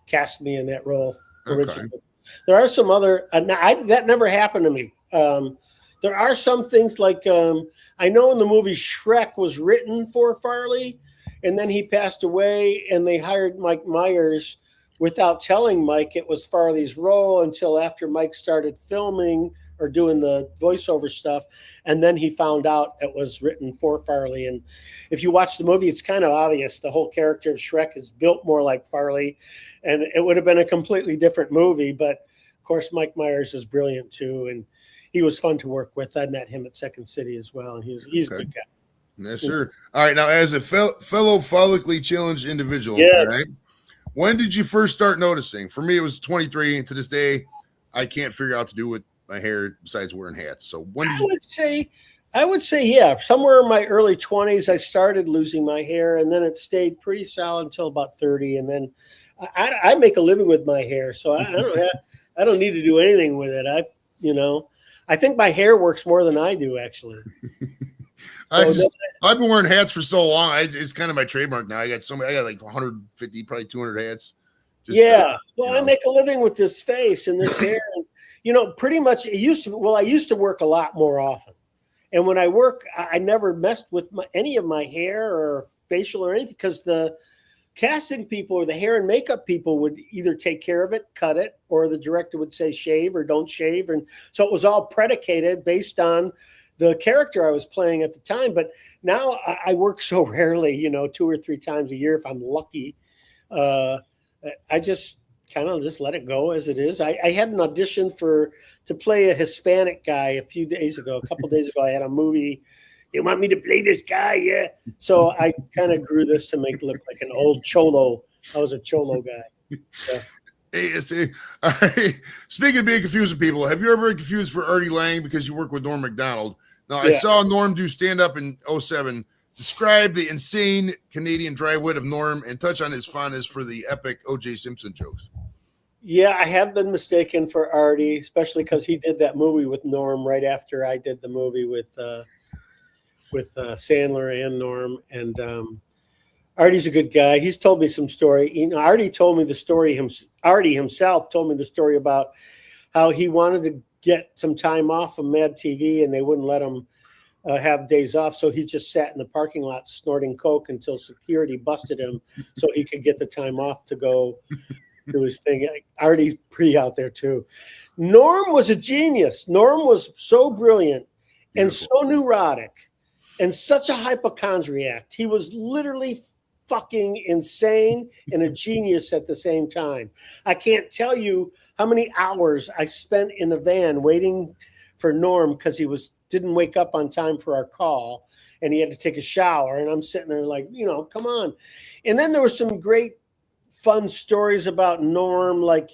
cast me in that role originally. Okay. There are some other that never happened to me. There are some things like I know in the movie Shrek was written for Farley, and then he passed away, and they hired Mike Myers without telling Mike it was Farley's role until after Mike started filming or doing the voiceover stuff. And then he found out it was written for Farley. And if you watch the movie, it's kind of obvious. The whole character of Shrek is built more like Farley, and it would have been a completely different movie. But of course, Mike Myers is brilliant too, and he was fun to work with. I met him at Second City as well, and he's a good guy. Yes, sir. All right, now as a fellow follically challenged individual, Yes. all right, when did you first start noticing? For me, it was 23, and to this day, I can't figure out to do with my hair besides wearing hats. So when did I would say, yeah, somewhere in my early 20s, I started losing my hair, and then it stayed pretty solid until about 30. And then I make a living with my hair, so I don't need to do anything with it. I think my hair works more than I do, actually. I've been wearing hats for so long. It's kind of my trademark now. I got like 150, probably 200 hats. I make a living with this face and this hair. And, pretty much I used to work a lot more often. And when I work, I never messed with any of my hair or facial or anything, because the casting people or the hair and makeup people would either take care of it, cut it, or the director would say shave or don't shave. And so it was all predicated based on the character I was playing at the time. But now I work so rarely, 2 or 3 times a year if I'm lucky. I just kind of just let it go as it is. I had an audition to play a Hispanic guy a couple days ago. I had a movie. They want me to play this guy, yeah. So I kind of grew this to make it look like an old cholo. I was a cholo guy. So. Hey, all right. Speaking of being confused with people, have you ever been confused for Artie Lang because you work with Norm Macdonald? Now, I saw Norm do stand-up in 2007. Describe the insane Canadian dry wit of Norm and touch on his fondness for the epic O.J. Simpson jokes. Yeah, I have been mistaken for Artie, especially because he did that movie with Norm right after I did the movie with Sandler and Norm. And Artie's a good guy. He's told me some story. Artie told me the story. Artie himself told me the story about how he wanted to get some time off of Mad TV, and they wouldn't let him have days off. So he just sat in the parking lot snorting coke until security busted him so he could get the time off to go do his thing. Artie's pretty out there too. Norm was a genius. Norm was so brilliant and so neurotic and such a hypochondriac. He was literally fucking insane and a genius at the same time. I can't tell you how many hours I spent in the van waiting for Norm because he didn't wake up on time for our call and he had to take a shower. And I'm sitting there like, come on. And then there were some great fun stories about Norm. Like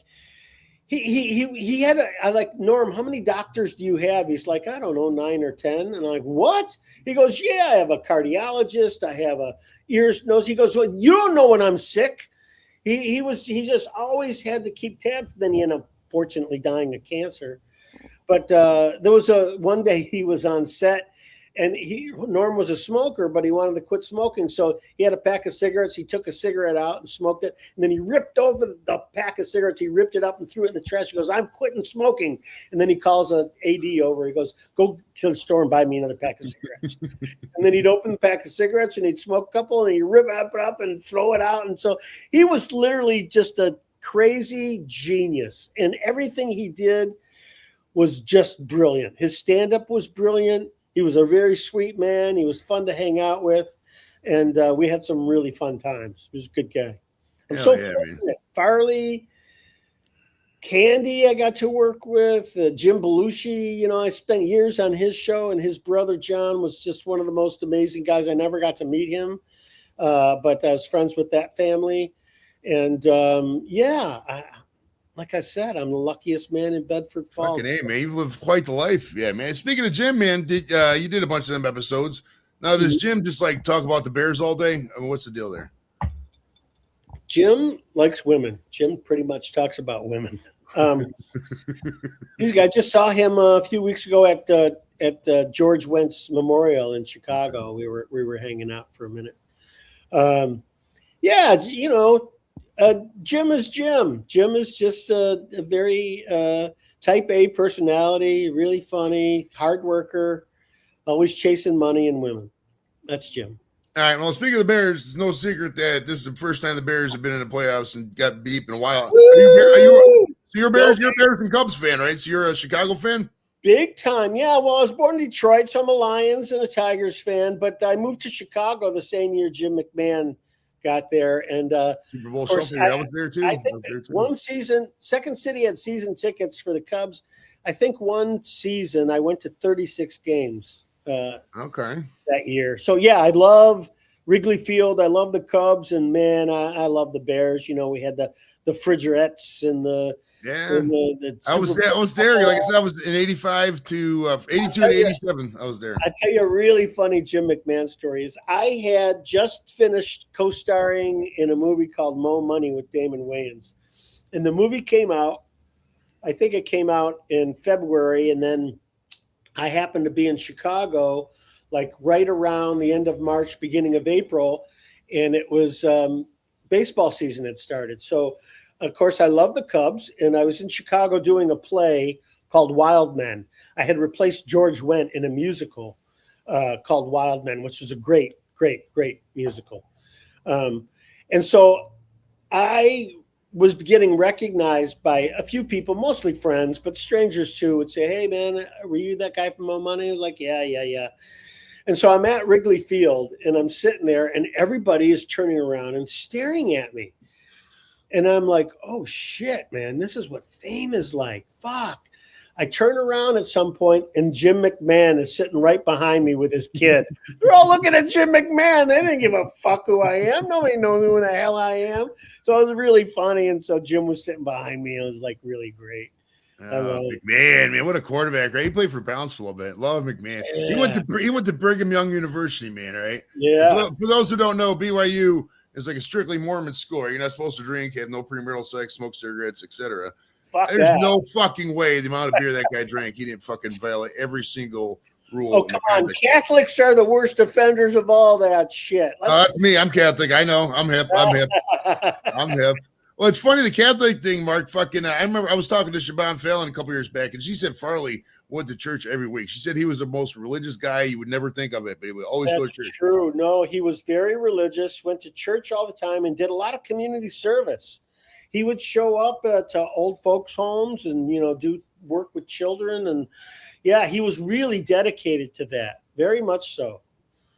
he had I like, Norm, how many doctors do you have? He's like, I don't know, 9 or 10. And I'm like, what? He goes, yeah, I have a cardiologist. I have a ears, nose. He goes, well, you don't know when I'm sick. He just always had to keep tabs. Then he ended up fortunately dying of cancer. But there was one day he was on set, and Norm was a smoker, but he wanted to quit smoking. So he had a pack of cigarettes. He took a cigarette out and smoked it. And then he ripped over the pack of cigarettes. He ripped it up and threw it in the trash. He goes, I'm quitting smoking. And then he calls an AD over. He goes, go to the store and buy me another pack of cigarettes. And then he'd open the pack of cigarettes and he'd smoke a couple and he'd rip it up and throw it out. And so he was literally just a crazy genius. And everything he did was just brilliant. His stand-up was brilliant. He was a very sweet man. He was fun to hang out with. And we had some really fun times. He was a good guy. I'm so fortunate. Farley, Candy I got to work with. Jim Belushi, I spent years on his show, and his brother John was just one of the most amazing guys. I never got to meet him, but I was friends with that family. And like I said, I'm the luckiest man in Bedford Falls. Fucking A, man. You've lived quite the life. Yeah, man. Speaking of Jim, man, you did a bunch of them episodes. Now, does Jim just like talk about the Bears all day? I mean, what's the deal there? Jim likes women. Jim pretty much talks about women. These guys, just saw him a few weeks ago at George Wentz Memorial in Chicago. We were hanging out for a minute. Jim is Jim. Jim is just a very type A personality, really funny, hard worker, always chasing money and women. That's Jim. All right. Well, speaking of the Bears, it's no secret that this is the first time the Bears have been in the playoffs and got beat in a while. You're a Bears and Cubs fan, right? So you're a Chicago fan? Big time. Yeah. Well, I was born in Detroit, so I'm a Lions and a Tigers fan, but I moved to Chicago the same year Jim McMahon got there. And Super Bowl of course, shuffle. I was there too. I think one season, Second City had season tickets for the Cubs. I think one season I went to 36 games Okay. that year. So yeah, I love Wrigley Field. I love the Cubs, and man, I love the Bears. You know, we had the Frigerettes and the I was there. Like I said, I was in 85 to 82 to 87. I was there. I tell you a really funny Jim McMahon story. Is I had just finished co-starring in a movie called Mo Money with Damon Wayans, and the movie came out. I think it came out in February, and then I happened to be in Chicago, like right around the end of March, beginning of April, and it was baseball season had started. So, of course, I love the Cubs, and I was in Chicago doing a play called Wild Men. I had replaced George Wendt in a musical called Wild Men, which was a great, great, great musical. And so I was getting recognized by a few people, mostly friends, but strangers too, would say, "Hey, man, were you that guy from Mo Money?" I was like, yeah. And so I'm at Wrigley Field, and I'm sitting there, and everybody is turning around and staring at me. And I'm like, oh, shit, man, this is what fame is like. Fuck. I turn around at some point, and Jim McMahon is sitting right behind me with his kid. They're all looking at Jim McMahon. They didn't give a fuck who I am. Nobody knows who the hell I am. So it was really funny. And so Jim was sitting behind me. It was like really great. McMahon, man, what a quarterback, right? He played for Bounce for a little bit. Love McMahon. Yeah. He went to Brigham Young University, man, right? Yeah. For those who don't know, BYU is like a strictly Mormon school. Right? You're not supposed to drink, have no premarital sex, smoke cigarettes, etc. There's no fucking way the amount of beer that guy drank, he didn't fucking violate every single rule. Oh, come on. Catholics are the worst offenders of all that shit. That's me. I'm Catholic. I know. I'm hip. I'm hip. Well, it's funny, the Catholic thing, Mark. Fucking, I remember I was talking to Siobhan Fallon a couple years back, and she said Farley went to church every week. She said he was the most religious guy. You would never think of it, but he would always go to church. That's true. No, he was very religious, went to church all the time, and did a lot of community service. He would show up to old folks' homes and, you know, do work with children. And, yeah, he was really dedicated to that. Very much so.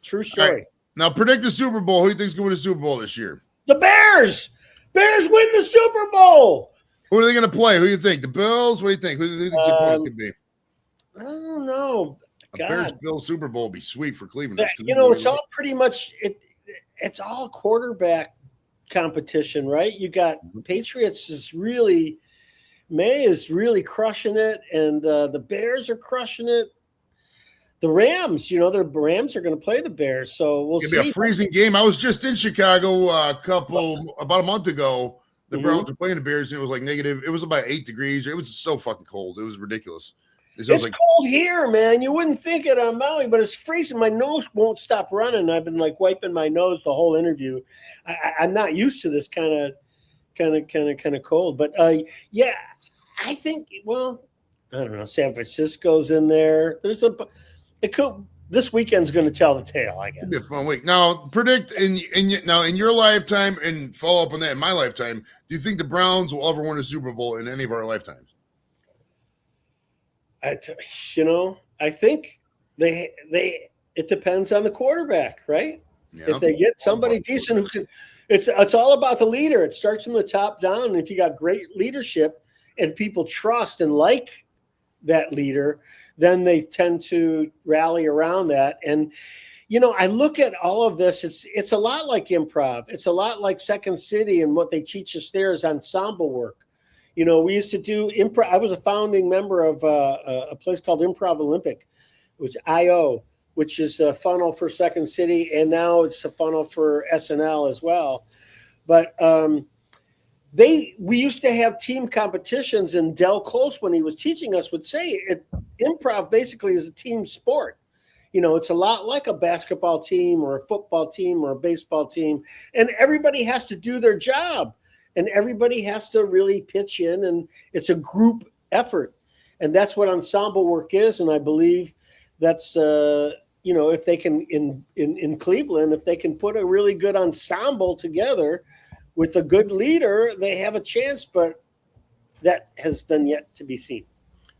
True story. Right. Now, predict the Super Bowl. Who do you think is going to win the Super Bowl this year? The Bears! Bears win the Super Bowl! Who are they going to play? Who do you think? The Bills? What do you think? Who do you think the opponent could be? I don't know. Bears-Bills Super Bowl would be sweet for Cleveland. You know, it's all pretty much it's all quarterback competition, right? You got Patriots May is really crushing it, and the Bears are crushing it. The Rams, you know, the Rams are going to play the Bears, so we'll see. It'll be a freezing game. I was just in Chicago about a month ago. The Browns were playing the Bears, and it was like negative. It was about 8 degrees. It was so fucking cold. It was ridiculous. It's cold here, man. You wouldn't think it on Maui, but it's freezing. My nose won't stop running. I've been like wiping my nose the whole interview. I'm not used to this kind of cold, but yeah, I think. Well, I don't know. San Francisco's in there. This weekend's going to tell the tale, I guess. It'll be a fun week. Now, predict in your lifetime, and follow up on that in my lifetime. Do you think the Browns will ever win a Super Bowl in any of our lifetimes? I think it depends on the quarterback, right? Yeah. If they get somebody decent who can, it's all about the leader. It starts from the top down. And if you got great leadership and people trust and like that leader, then they tend to rally around that. And, you know, I look at all of this. It's a lot like improv. It's a lot like Second City, and what they teach us there is ensemble work. You know, we used to do improv. I was a founding member of a place called Improv Olympic, which IO, which is a funnel for Second City, and now it's a funnel for SNL as well. But we used to have team competitions, and Del Close, when he was teaching us, would say improv basically is a team sport. You know, it's a lot like a basketball team or a football team or a baseball team, and everybody has to do their job. And everybody has to really pitch in, and it's a group effort. And that's what ensemble work is. And I believe that's, if they can, in Cleveland, if they can put a really good ensemble together with a good leader, they have a chance, but that has been yet to be seen.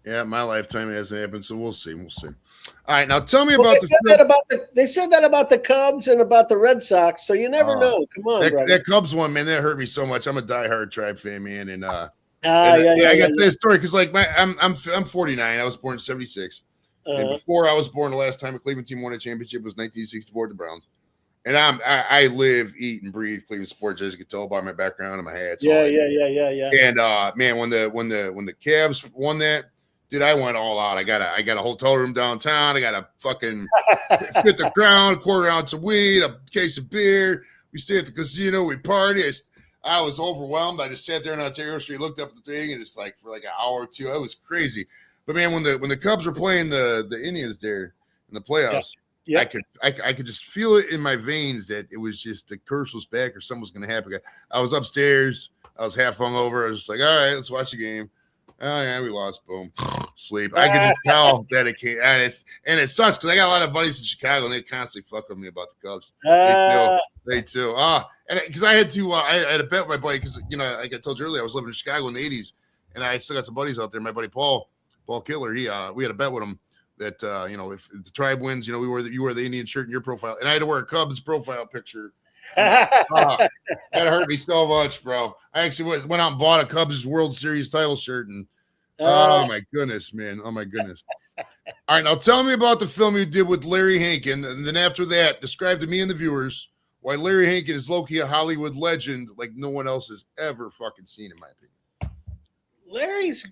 Yeah, my lifetime hasn't happened, so we'll see. We'll see. All right, now tell me Well, about they said that about they said that about the Cubs and about the Red Sox, so you never know. Come on, brother. that Cubs one, man, that hurt me so much. I'm a diehard Tribe fan, man, and Yeah, I got to tell you a story because like I'm 49. I was born in '76, and before I was born, the last time a Cleveland team won a championship was 1964 at the Browns. And I live, eat, and breathe Cleveland sports, as you can tell by my background and my hats. Yeah. And man, when the Cavs won that, dude, I went all out. I got a hotel room downtown. I got a fucking fit the crown, a quarter ounce of weed, a case of beer. We stayed at the casino. We partied. I was overwhelmed. I just sat there on Ontario Street, looked up at the thing, and it's like for like an hour or two. It was crazy. But man, when the Cubs were playing the Indians there in the playoffs. Yeah. I could just feel it in my veins that it was just the curse was back or something was going to happen. I was upstairs. I was half hungover. I was just like, all right, let's watch the game. Oh, yeah, we lost. Boom. Sleep. I could just tell that it came. And it sucks because I got a lot of buddies in Chicago, and they constantly fuck with me about the Cubs. They too. And because I had to, I had a bet with my buddy because, you know, like I told you earlier, I was living in Chicago in the 80s, and I still got some buddies out there. My buddy Paul Killer, we had a bet with him. That you know, if the Tribe wins, you know, you wear the Indian shirt in your profile, and I had to wear a Cubs profile picture. That hurt me so much, bro. I actually went out and bought a Cubs World Series title shirt, and oh my goodness, man, oh my goodness. All right, now tell me about the film you did with Larry Hankin, and then after that, describe to me and the viewers why Larry Hankin is low-key a Hollywood legend like no one else has ever fucking seen, in my opinion. Larry's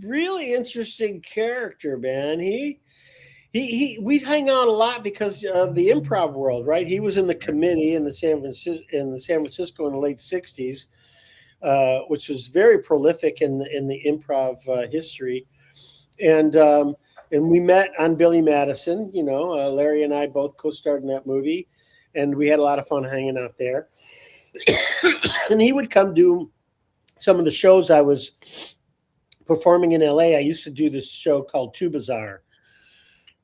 really interesting character, man. We'd hang out a lot because of the improv world, right? He was in the committee in San Francisco in the late '60s, which was very prolific in the improv history, and we met on Billy Madison. You know, Larry and I both co-starred in that movie, and we had a lot of fun hanging out there. And he would come do some of the shows I was performing in LA. I used to do this show called Tuba Czar.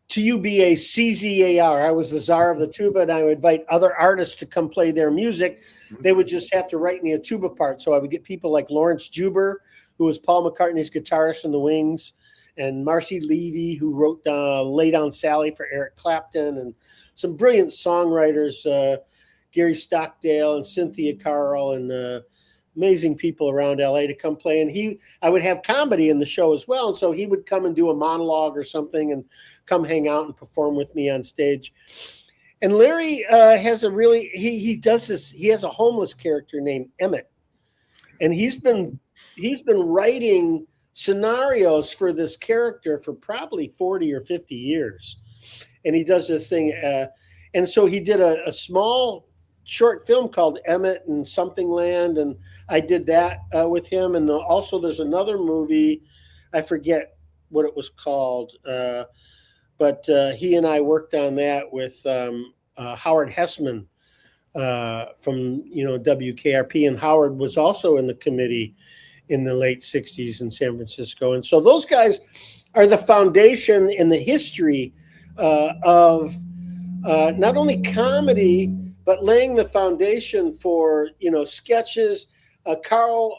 Tubaczar. I was the czar of the tuba, and I would invite other artists to come play their music. They would just have to write me a tuba part. So I would get people like Lawrence Juber, who was Paul McCartney's guitarist in the Wings, and Marcy Levy, who wrote Lay Down Sally for Eric Clapton, and some brilliant songwriters, Gary Stockdale and Cynthia Carl, and amazing people around LA to come play. And I would have comedy in the show as well. And so he would come and do a monologue or something and come hang out and perform with me on stage. And Larry has a really, he does this, he has a homeless character named Emmett. And he's been writing scenarios for this character for probably 40 or 50 years. And he does this thing. And so he did a small short film called Emmett and Something Land, and I did that with him. And also there's another movie, I forget what it was called, but he and I worked on that with Howard Hessman from WKRP, and Howard was also in the committee in the late 60s in San Francisco. And so those guys are the foundation in the history of not only comedy, but laying the foundation for, sketches. Carl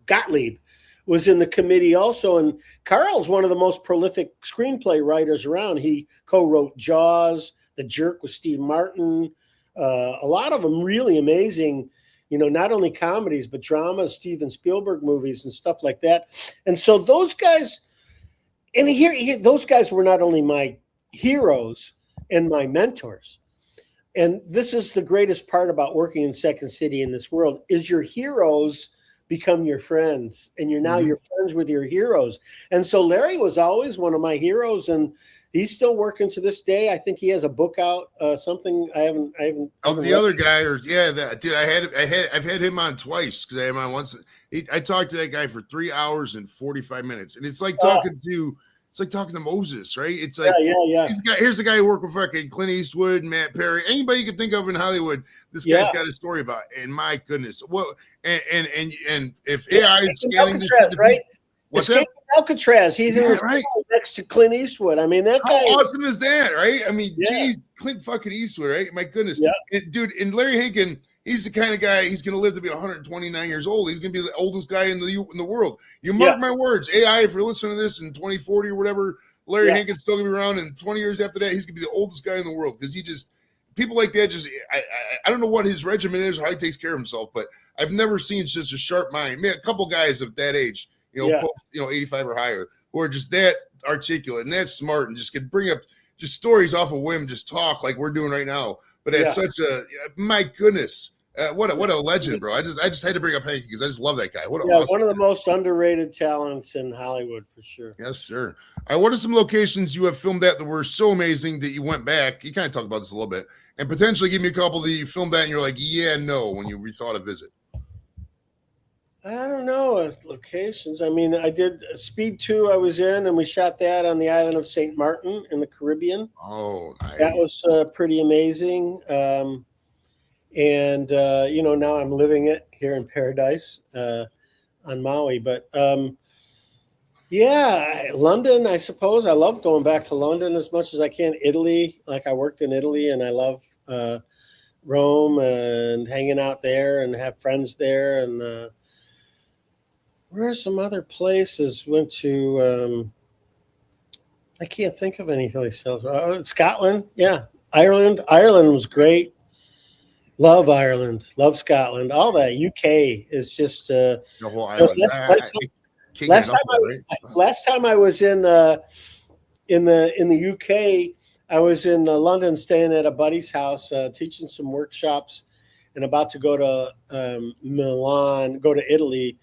Gottlieb was in the committee also. And Carl's one of the most prolific screenplay writers around. He co-wrote Jaws, The Jerk with Steve Martin, a lot of them really amazing, not only comedies, but dramas, Steven Spielberg movies and stuff like that. And so those guys, and those guys were not only my heroes and my mentors. And this is the greatest part about working in Second City in this world, is your heroes become your friends, and you're now you're friends with your heroes. And so Larry was always one of my heroes, and he's still working to this day. I think he has a book out, something I haven't. Oh, the other guy, dude, I've had him on twice because I had him on once. I talked to that guy for 3 hours and 45 minutes, and it's like talking to. It's like talking to Moses, right? It's like, here's the guy who worked with fucking Clint Eastwood, Matt Perry, anybody you could think of in Hollywood. This guy's got a story about, and my goodness, what? And if AI is scaling this, right? What's that? Alcatraz. He's in the next to Clint Eastwood. I mean, that guy. How awesome is that, right? I mean, geez, Clint fucking Eastwood, right? My goodness, dude. And Larry Hankin, he's the kind of guy. He's going to live to be 129 years old. He's going to be the oldest guy in the world. You mark my words. AI, if you're listening to this in 2040 or whatever, Larry Hankin's still going to be around. And 20 years after that, he's going to be the oldest guy in the world because people like that just. I don't know what his regimen is or how he takes care of himself, but I've never seen just a sharp mind. Man, a couple guys of that age, 85 or higher, who are just that articulate and that smart and just can bring up just stories off a whim, just talk like we're doing right now. But at such a, my goodness, what a legend, bro. I just had to bring up Hanky because I just love that guy. Awesome one of the most underrated talents in Hollywood for sure. Yes, sir. All right, what are some locations you have filmed at that were so amazing that you went back? You kind of talked about this a little bit, and potentially give me a couple that you filmed at and you're like, yeah, no, when you rethought a visit. I don't know locations. I mean, I did Speed 2 I was in, and we shot that on the island of St. Martin in the Caribbean. Oh, nice. That was pretty amazing. And, now I'm living it here in paradise on Maui. But, London, I suppose. I love going back to London as much as I can. Italy, like I worked in Italy, and I love Rome and hanging out there and have friends there. And where are some other places? Went to, I can't think of any places. Scotland, yeah. Ireland was great. Love Ireland, love Scotland, all that. UK is just the whole island. Last time I was in the UK, I was in London, staying at a buddy's house, teaching some workshops, and about to go to Milan, go to Italy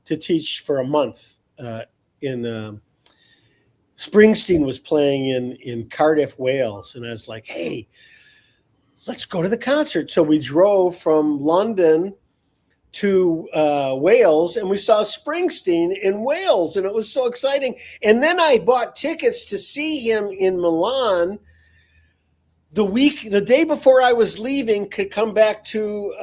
to teach for a month. Springsteen was playing in Cardiff, Wales, and I was like, hey, let's go to the concert. So we drove from London to Wales, and we saw Springsteen in Wales, and it was so exciting. And then I bought tickets to see him in Milan the day before I was leaving, could come back to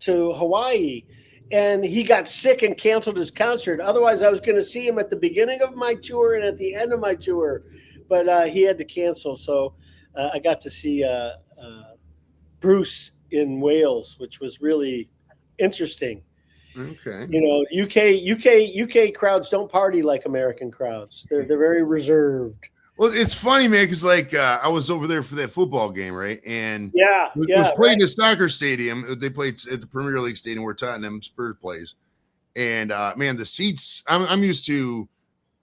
Hawaii. And he got sick and canceled his concert. Otherwise, I was going to see him at the beginning of my tour and at the end of my tour. But he had to cancel. So I got to see Bruce in Wales, which was really interesting. Okay. UK crowds don't party like American crowds. They're very reserved. Well, it's funny, man, because I was over there for that football game, right? And it was played in a soccer stadium. They played at the Premier League stadium where Tottenham Spurs plays. And man, the seats, I'm used to,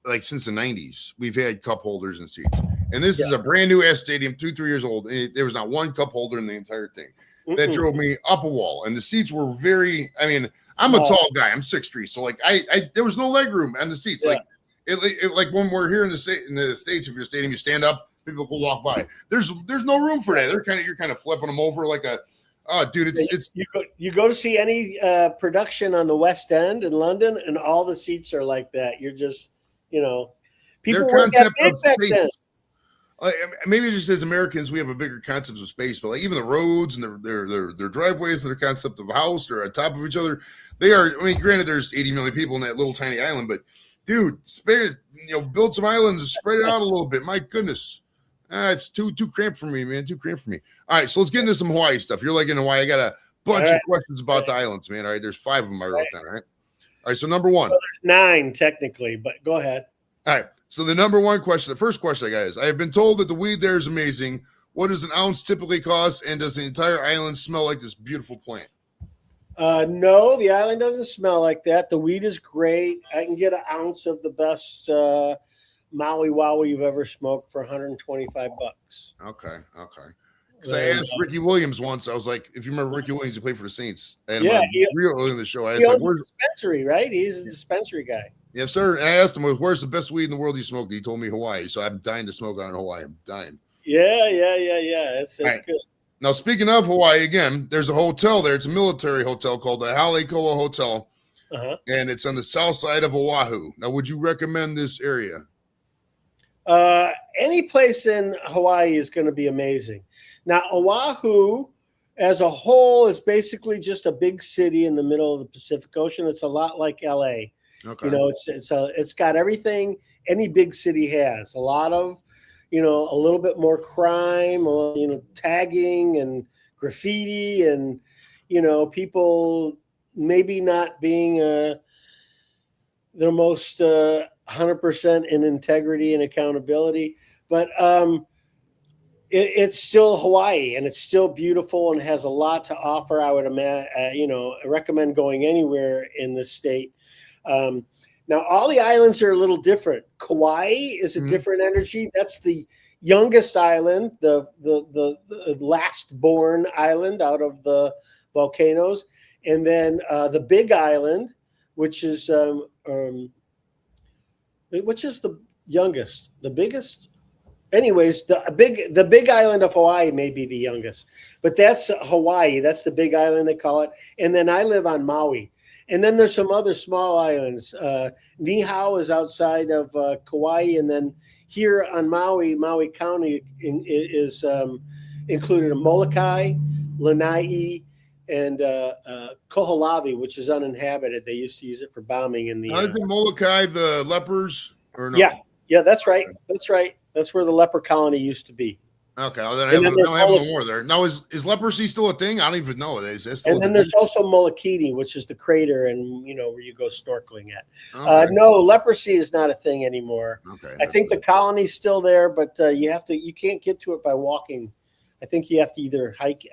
like, since the 90s, we've had cup holders and seats. And this is a brand new ass stadium, 2-3 years old. There was not one cup holder in the entire thing. That drove me up a wall. And the seats were I'm a tall guy. I'm 6'3". So like there was no leg room on the seats. Yeah. Like when we're here in the States, if you're stadium, you stand up, people will walk by. There's no room for that. You're kind of flipping them over like it's you go to see any production on the West End in London, and all the seats are like that. You're just, people weren't that big back then. Maybe just as Americans, we have a bigger concept of space, but like even the roads and their driveways and their concept of a house, they're on top of each other. They are. I mean, granted, there's 80 million people in that little tiny island, but dude, build some islands and spread it out a little bit. My goodness, it's too cramped for me, man. Too cramped for me. All right, so let's get into some Hawaii stuff. You're like in Hawaii. I got a bunch of questions about the islands, man. All right, there's 5 of them I wrote down. All right, so number 1. Well, there's 9 technically, but go ahead. All right. So the number 1 question, the first question I got is, I have been told that the weed there is amazing. What does an ounce typically cost, and does the entire island smell like this beautiful plant? No, the island doesn't smell like that. The weed is great. I can get an ounce of the best Maui Wowie you've ever smoked for $125. Okay. Because I asked Ricky Williams once, I was like, if you remember Ricky Williams, he played for the Saints. And real early in the show, I was like, where's the dispensary, right? He's a dispensary guy. Yes, sir. And I asked him, where's the best weed in the world you smoked? He told me Hawaii. So I'm dying to smoke out in Hawaii. I'm dying. Yeah. It's right. Good. Now, speaking of Hawaii, again, there's a hotel there. It's a military hotel called the Halekoa Hotel. And it's on the south side of Oahu. Now, would you recommend this area? Any place in Hawaii is going to be amazing. Now, Oahu as a whole is basically just a big city in the middle of the Pacific Ocean. It's a lot like LA. Okay. It's got everything any big city has. A lot of, a little bit more crime, tagging and graffiti, and people maybe not being the most 100% in integrity and accountability, but it's still Hawaii, and it's still beautiful and has a lot to offer. I would imagine, I recommend going anywhere in this state. Now, all the islands are a little different. Kauai is a different energy. That's the youngest island, the last born island out of the volcanoes. And then the Big Island, which is the youngest, the biggest. Anyways, the big island of Hawaii may be the youngest, but that's Hawaii. That's the Big Island, they call it. And then I live on Maui. And then there's some other small islands. Niihau is outside of Kauai. And then here on Maui County is included in Molokai, Lanai, and Kohlelavi, which is uninhabited. They used to use it for bombing in the. I think Molokai, the lepers, or no? Yeah, that's right. That's right. That's where the leper colony used to be. Okay, well, then I have no more there. Now, is leprosy still a thing? I don't even know. And then there's also Molokini, which is the crater, and where you go snorkeling at. Okay. No, leprosy is not a thing anymore. Okay, I think the colony's still there, but you can't get to it by walking. I think you have to either hike,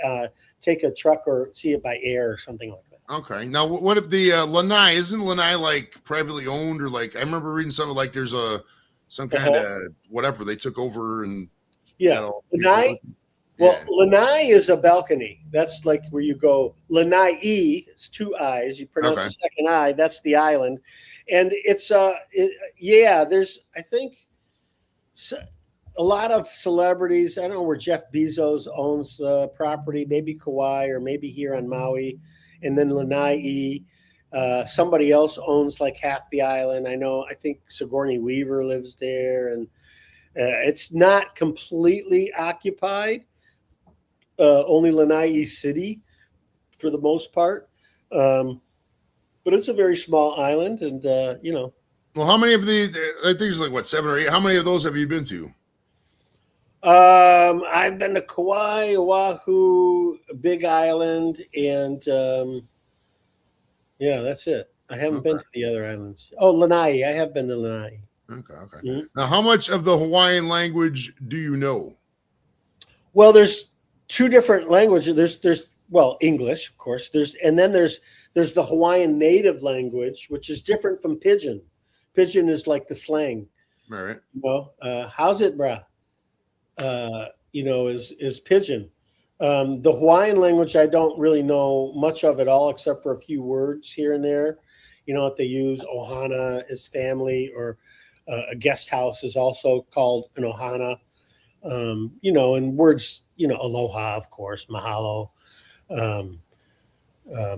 take a truck, or see it by air or something like that. Okay. Now, what if the Lanai? Isn't Lanai like privately owned, or like I remember reading something like there's some kind of whatever they took over and. Yeah, Lanai. Well, Lanai is a balcony. That's like where you go. Lanai, it's two I's. You pronounce the second I. That's the island, and it's there's I think a lot of celebrities. I don't know where Jeff Bezos owns property. Maybe Kauai or maybe here on Maui, and then Lanai. Somebody else owns like half the island. I think Sigourney Weaver lives there, and. It's not completely occupied, only Lanai City for the most part. But it's a very small island, and, Well, how many of these, I think there's like, 7 or 8, how many of those have you been to? I've been to Kauai, Oahu, Big Island, and, that's it. I haven't been to the other islands. Oh, Lanai. I have been to Lanai. Okay. Mm-hmm. Now, how much of the Hawaiian language do you know? Well, there's two different languages. There's English, of course. There's the Hawaiian native language, which is different from Pidgin. Pidgin is like the slang. All right. How's it, brah? Is Pidgin. The Hawaiian language, I don't really know much of at all, except for a few words here and there. What they use. Ohana is family, or a guest house is also called an ohana, and words, aloha, of course, mahalo,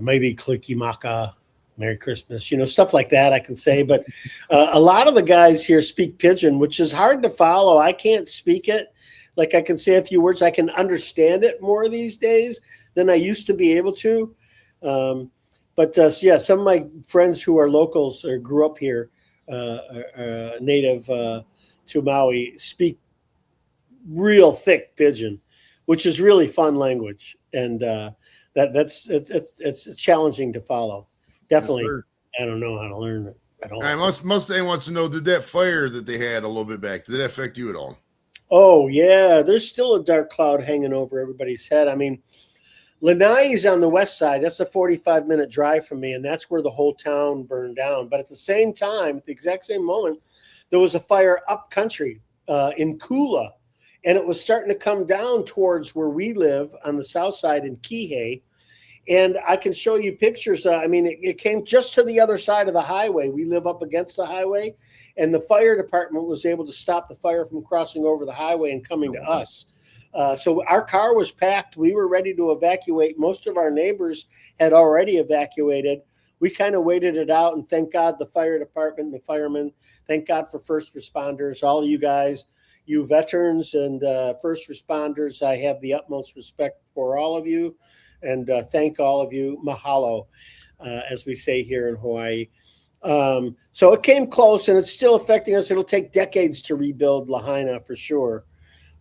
maybe kalikimaka, Merry Christmas, stuff like that I can say. But a lot of the guys here speak Pidgin, which is hard to follow. I can't speak it. Like I can say a few words. I can understand it more these days than I used to be able to. But some of my friends who are locals or grew up here, native to Maui, speak real thick Pidgin, which is really fun language, and it's challenging to follow. Definitely, yes, I don't know how to learn it at all. Mustang wants to know: did that fire that they had a little bit back, did that affect you at all? Oh yeah, there's still a dark cloud hanging over everybody's head. I mean, Lanai is on the west side. That's a 45-minute drive from me, and that's where the whole town burned down. But at the same time, at the exact same moment, there was a fire up country in Kula, and it was starting to come down towards where we live on the south side in Kihei. And I can show you pictures. It came just to the other side of the highway. We live up against the highway, and the fire department was able to stop the fire from crossing over the highway and coming to us. So our car was packed. We were ready to evacuate. Most of our neighbors had already evacuated. We kind of waited it out, and thank God the fire department and the firemen, thank God for first responders, all of you guys, you veterans and first responders. I have the utmost respect for all of you, and thank all of you. Mahalo, as we say here in Hawaii. So it came close, and it's still affecting us. It'll take decades to rebuild Lahaina for sure.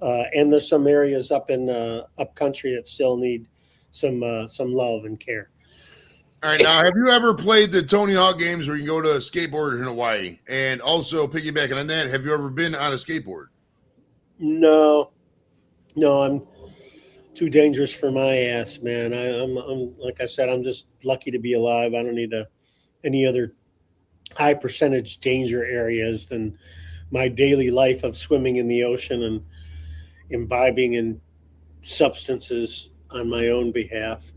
And there's some areas up in up country that still need some love and care. All right, now have you ever played the Tony Hawk games where you can go to a skateboard in Hawaii? And also piggybacking on that, have you ever been on a skateboard? No, I'm too dangerous for my ass, man. I'm like I said, I'm just lucky to be alive. I don't need any other high percentage danger areas than my daily life of swimming in the ocean and imbibing in substances on my own behalf.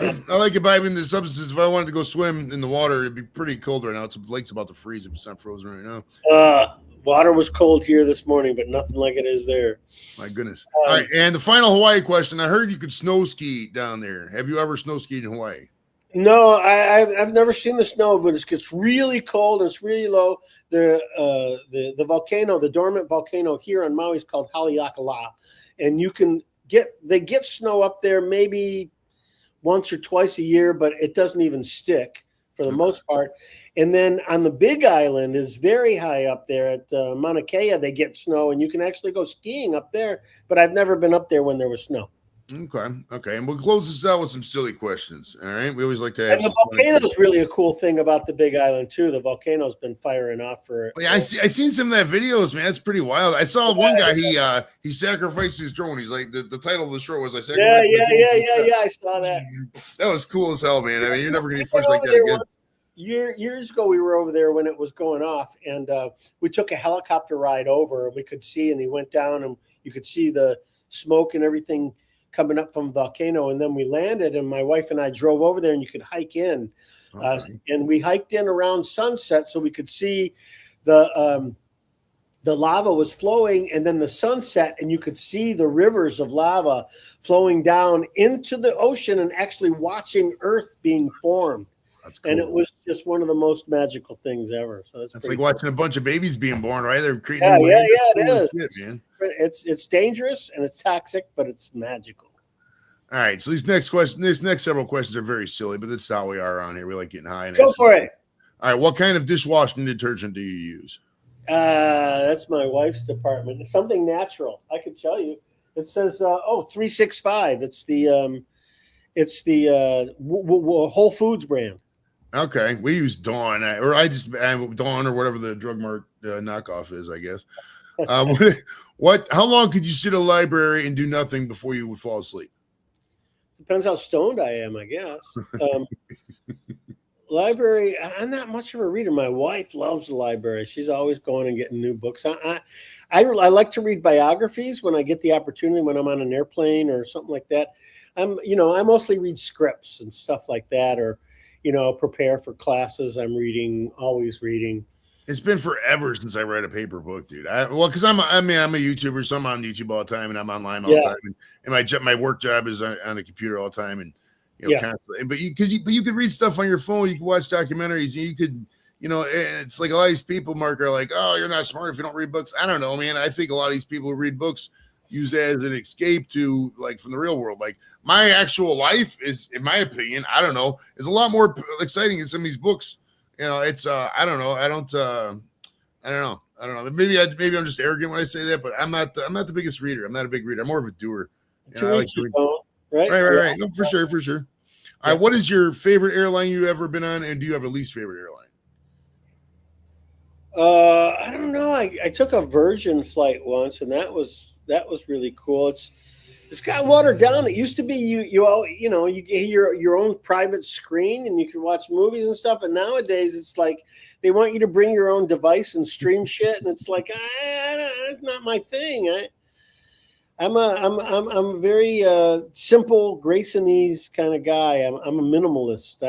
I like imbibing the substances. If I wanted to go swim in the water, it'd be pretty cold right now. The lake's about to freeze if it's not frozen right now. Water was cold here this morning, but nothing like it is there. My goodness. All right, and the final Hawaii question. I heard you could snow ski down there. Have you ever snow skied in Hawaii? No, I've never seen the snow, but it gets really cold and it's really low. The volcano, the dormant volcano here on Maui is called Haleakala, and they get snow up there maybe once or twice a year, but it doesn't even stick for the most part. And then on the Big Island is very high up there at Mauna Kea. They get snow, and you can actually go skiing up there. But I've never been up there when there was snow. Okay, and we'll close this out with some silly questions. All right, we always like to have. And the volcano is really a cool thing about the Big Island too. The volcano's been firing off for. Yeah, I seen some of that videos, man. It's pretty wild. I saw one guy. He sacrificed his drone. He's like the title of the show was I sacrificed. Yeah. I saw that. That was cool as hell, man. I mean, you're never gonna be pushed like that again. Years ago, we were over there when it was going off, and we took a helicopter ride over. We could see, and he went down, and you could see the smoke and everything coming up from the volcano. And then we landed, and my wife and I drove over there, and you could hike in. And we hiked in around sunset, so we could see the lava was flowing, and then the sunset, and you could see the rivers of lava flowing down into the ocean, and actually watching Earth being formed. Cool. And it was just one of the most magical things ever. So that's like watching a bunch of babies being born, right? They're creating. It is. Shit, man. It's dangerous and it's toxic, but it's magical. All right. So these next several questions are very silly, but that's how we are around here. We like getting high. Go for it. All right. What kind of dishwashing detergent do you use? That's my wife's department. Something natural. I could tell you. It says 365. It's the Whole Foods brand. Okay, we use Dawn, or Dawn, or whatever the drug mart knockoff is, I guess. How long could you sit in a library and do nothing before you would fall asleep? Depends how stoned I am, I guess. Library, I'm not much of a reader. My wife loves the library. She's always going and getting new books. I like to read biographies when I get the opportunity, when I'm on an airplane or something like that. I mostly read scripts and stuff like that, or prepare for classes. I'm always reading. It's been forever since I read a paper book, dude. Because I'm a YouTuber, so I'm on YouTube all the time, and I'm online all the time, and my work job is on the computer all the time, and constantly. But you could read stuff on your phone, you can watch documentaries, and you could, it's like a lot of these people, Mark, are like, oh, you're not smart if you don't read books. I don't know, man. I think a lot of these people who read books use that as an escape to from the real world. Like my actual life is, in my opinion, I don't know, is a lot more exciting than some of these books. It's I don't know. I don't know. Maybe I'm just arrogant when I say that, but I'm not the biggest reader. I'm not a big reader. I'm more of a doer. I like doing. Right. No, for sure. All right. What is your favorite airline you ever been on, and do you have a least favorite airline? I don't know. I took a Virgin flight once, and that was really cool. It's got watered down. It used to be you get your own private screen and you can watch movies and stuff. And nowadays it's like they want you to bring your own device and stream shit. And it's like it's not my thing. I'm a very simple, grace and ease kind of guy. I'm a minimalist.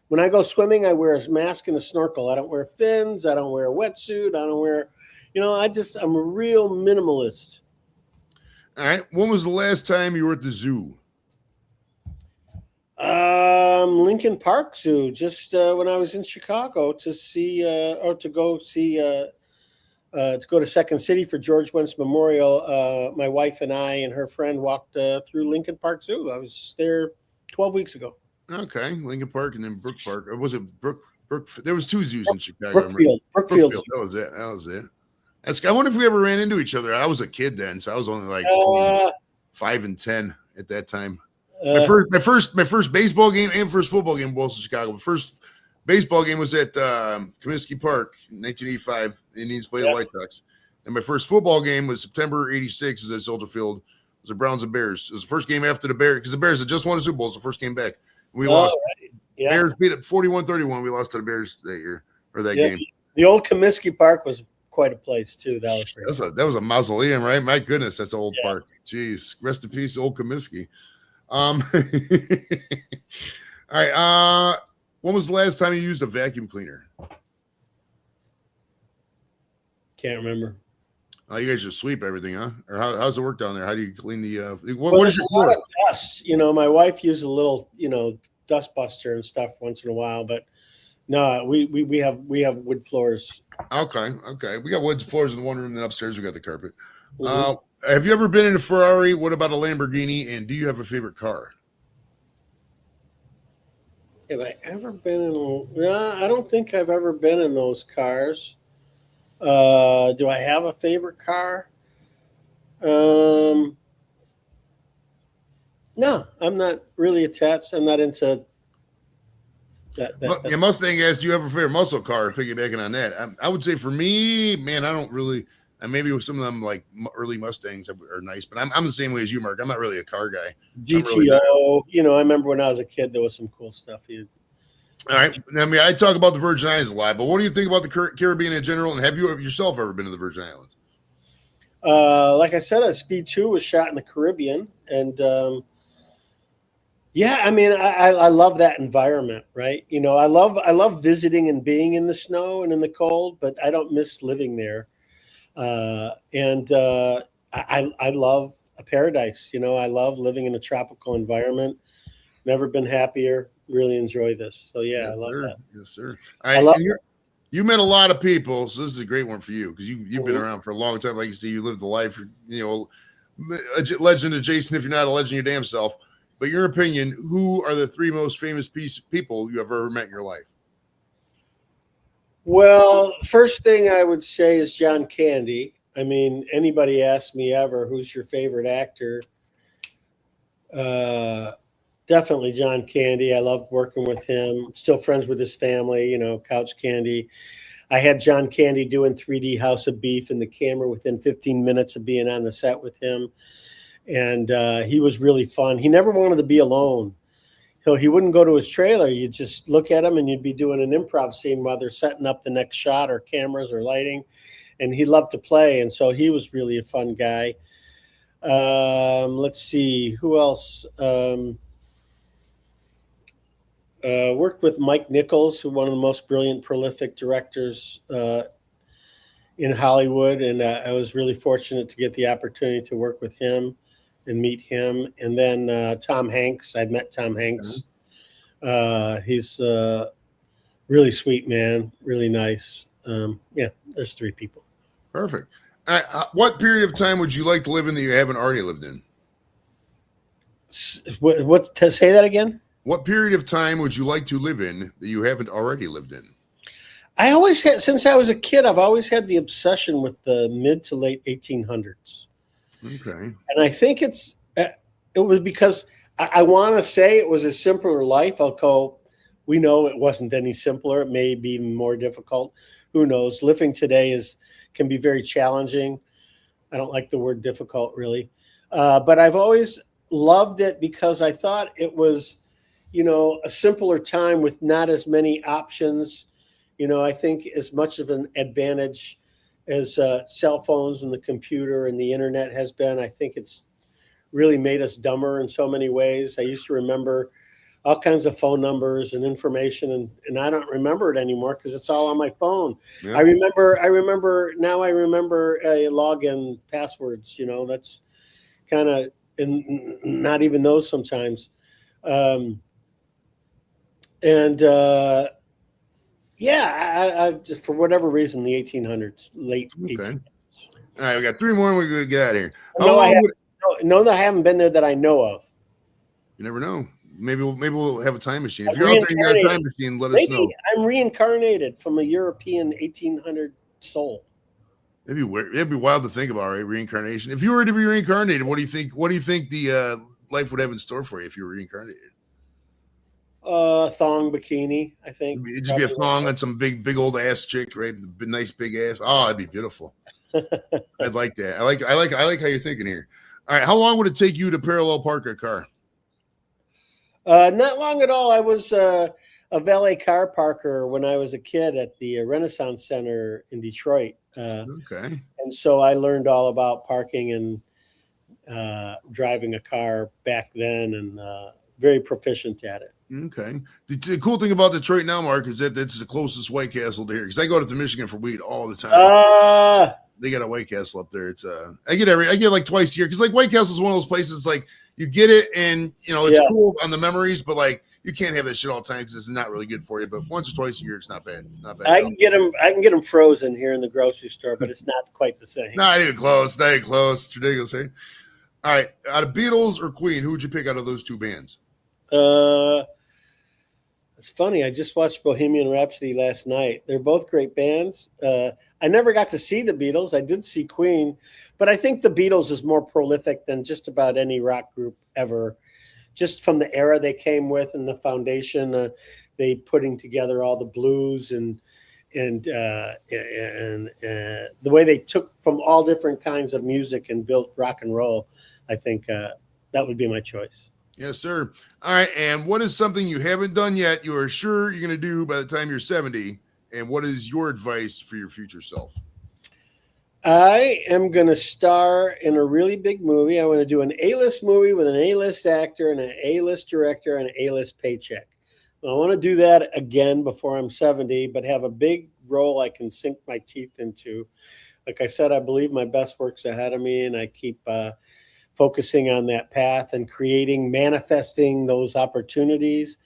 When I go swimming, I wear a mask and a snorkel. I don't wear fins. I don't wear a wetsuit. I don't wear, I'm a real minimalist. All right. When was the last time you were at the zoo? Lincoln Park Zoo, just when I was in Chicago to go to Second City for George Wentz Memorial. My wife and I and her friend walked through Lincoln Park Zoo. I was there 12 weeks ago. Okay, Lincoln Park and then Brook Park. Or was it Brook? There was two zoos in Chicago. Brookfield. That was it. I wonder if we ever ran into each other. I was a kid then, so I was only like 5 and 10 at that time. My first baseball game and first football game both in Chicago. The first baseball game was at Comiskey Park in 1985. The Indians played the White Sox. And my first football game was September '86. Was at Soldier Field. It was the Browns and Bears. It was the first game after the Bears because the Bears had just won the Super Bowl. It was the first game back. We lost. Right. Yeah. Bears beat it 41-31. We lost to the Bears that year or that game. The old Comiskey Park was quite a place too. That was great. That was a mausoleum, right? My goodness, that's an old park. Jeez, rest in peace, old Comiskey. All right. When was the last time you used a vacuum cleaner? Can't remember. You guys just sweep everything, huh? Or how's it work down there? How do you clean the? What is your floor? A lot of dust. My wife used a little, dust buster and stuff once in a while, but no, we have wood floors. Okay. We got wood floors in the one room, and then upstairs we got the carpet. Mm-hmm. Have you ever been in a Ferrari? What about a Lamborghini? And do you have a favorite car? Have I ever been in? No, I don't think I've ever been in those cars. Do I have a favorite car? No, I'm not really attached. I'm not into that. Mustang asked, do you have a favorite muscle car? Piggybacking on that, I would say for me, man, I don't really. And maybe with some of them like early Mustangs are nice, but I'm the same way as you, Mark. I'm not really a car guy. GTO, I remember when I was a kid, there was some cool stuff. All right. I mean, I talk about the Virgin Islands a lot, but what do you think about the Caribbean in general? And have you yourself ever been to the Virgin Islands? Like I said, Speed 2 was shot in the Caribbean. And I mean, I love that environment, right? I love visiting and being in the snow and in the cold, but I don't miss living there. I love a paradise. I love living in a tropical environment. Never been happier. Really enjoy this. So I love that. Yes, sir. I love you met a lot of people, so this is a great one for you because you've been around for a long time. Like you say, you lived the life. A legend adjacent if you're not a legend your damn self. But your opinion, who are the three most famous people you have ever met in your life? Well, first thing I would say is John Candy. I mean, anybody asks me ever, who's your favorite actor? Definitely John Candy. I loved working with him. Still friends with his family, Couch Candy. I had John Candy doing 3D House of Beef in the camera within 15 minutes of being on the set with him. And he was really fun. He never wanted to be alone. So he wouldn't go to his trailer. You'd just look at him and you'd be doing an improv scene while they're setting up the next shot or cameras or lighting. And he loved to play. And so he was really a fun guy. Let's see. Who else? Worked with Mike Nichols, who one of the most brilliant, prolific directors in Hollywood. And I was really fortunate to get the opportunity to work with him and meet him. And then Tom Hanks. I'd met Tom Hanks. He's really sweet man, really nice. There's three people. Perfect. What period of time would you like to live in that you haven't already lived in? What to say that again? What period of time would you like to live in that you haven't already lived in? I always had, since I was a kid, I've always had the obsession with the mid to late 1800s. Okay. And I think it was because I want to say it was a simpler life. We know it wasn't any simpler. It may be even more difficult. Who knows? Living today can be very challenging. I don't like the word difficult, really. But I've always loved it because I thought it was, a simpler time with not as many options. I think as much of an advantage as cell phones and the computer and the internet has been, I think it's really made us dumber in so many ways. I used to remember all kinds of phone numbers and information, and I don't remember it anymore because it's all on my phone. Yeah. I remember login passwords, that's kind of, and not even those sometimes. I just, for whatever reason, the 1800s, late. Okay. 1800s. All right, we got three more and we're going to get out of here. No, I haven't been there that I know of. You never know. Maybe we'll have a time machine. If you're out there and you got a time machine, let us know. I'm reincarnated from a European 1800 soul. It'd be wild to think about, right? Reincarnation. If you were to be reincarnated, what do you think the life would have in store for you if you were reincarnated? Thong bikini, I think. It'd just be a thong on some big old ass chick, right? Nice big ass. Oh, that'd be beautiful. I'd like that. I like how you're thinking here. All right, how long would it take you to parallel park a car? Not long at all. I was a valet car parker when I was a kid at the Renaissance Center in Detroit. Okay. And so I learned all about parking and driving a car back then, and very proficient at it. Okay. The cool thing about Detroit now, Mark, is that it's the closest White Castle to here. Because I go to Michigan for weed all the time. They got a White Castle up there. It's I get like twice a year, because like White Castle is one of those places like you get it and it's cool on the memories, but like you can't have that shit all the time because it's not really good for you. But once or twice a year, it's not bad. Not bad. I can get them frozen here in the grocery store, but it's not quite the same. Not even close. Not even close. It's ridiculous, right? All right. Out of Beatles or Queen, who would you pick out of those two bands? It's funny. I just watched Bohemian Rhapsody last night. They're both great bands. I never got to see the Beatles. I did see Queen, but I think the Beatles is more prolific than just about any rock group ever. Just from the era they came with and the foundation, they putting together all the blues and the way they took from all different kinds of music and built rock and roll. I think that would be my choice. Yes, sir. All right. And what is something you haven't done yet you are sure you're going to do by the time you're 70? And what is your advice for your future self? I am going to star in a really big movie. I want to do an A-list movie with an A-list actor and an A-list director and an A-list paycheck. I want to do that again before I'm 70, but have a big role I can sink my teeth into. Like I said, I believe my best work's ahead of me, and I keep focusing on that path and manifesting those opportunities.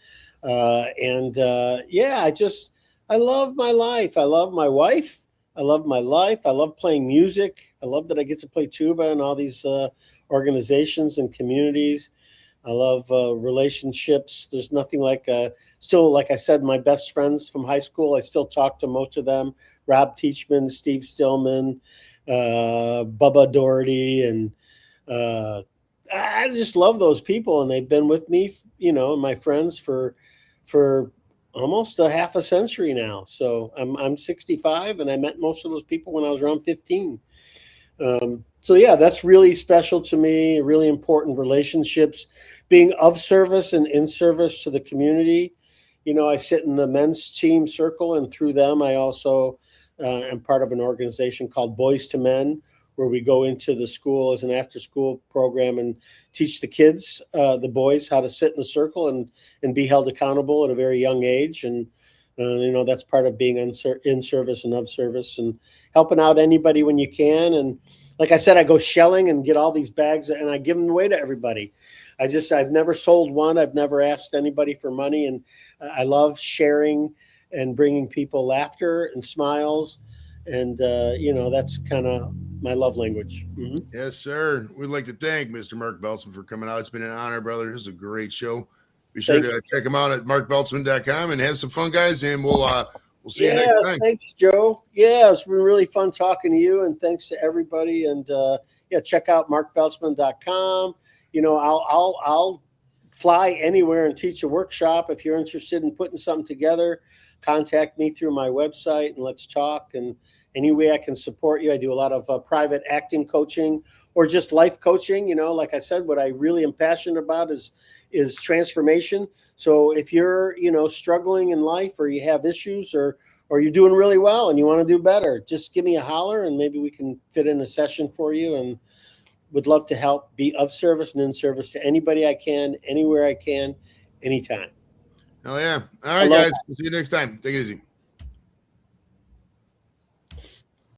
I love my life. I love my wife. I love my life. I love playing music. I love that I get to play tuba in all these organizations and communities. I love relationships. There's nothing like still, like I said, my best friends from high school, I still talk to most of them. Rob Teachman, Steve Stillman, Bubba Doherty, and I just love those people, and they've been with me, my friends for almost a half a century now. So I'm 65, and I met most of those people when I was around 15. So yeah, that's really special to me. Really important relationships, being of service and in service to the community. I sit in the men's team circle, and through them, I also am part of an organization called Boys to Men, where we go into the school as an after-school program and teach the kids, the boys, how to sit in a circle and be held accountable at a very young age. And, that's part of being in service and of service and helping out anybody when you can. And like I said, I go shelling and get all these bags and I give them away to everybody. I've never sold one. I've never asked anybody for money. And I love sharing and bringing people laughter and smiles. And, that's kind of my love language. Mm-hmm. Yes, sir. We'd like to thank Mr. Mark Beltzman for coming out. It's been an honor, brother. This is a great show. Be sure to check him out at markbeltzman.com and have some fun, guys. And we'll see you next time. Thanks, Joe. Yeah, it's been really fun talking to you. And thanks to everybody. And check out markbeltzman.com. I'll fly anywhere and teach a workshop. If you're interested in putting something together, contact me through my website and let's talk. And any way I can support you. I do a lot of private acting coaching or just life coaching. Like I said, what I really am passionate about is transformation. So if you're, struggling in life, or you have issues, or you're doing really well and you want to do better, just give me a holler and maybe we can fit in a session for you, and would love to help, be of service and in service to anybody I can, anywhere I can, anytime. Oh yeah. All right, guys. See you next time. Take it easy.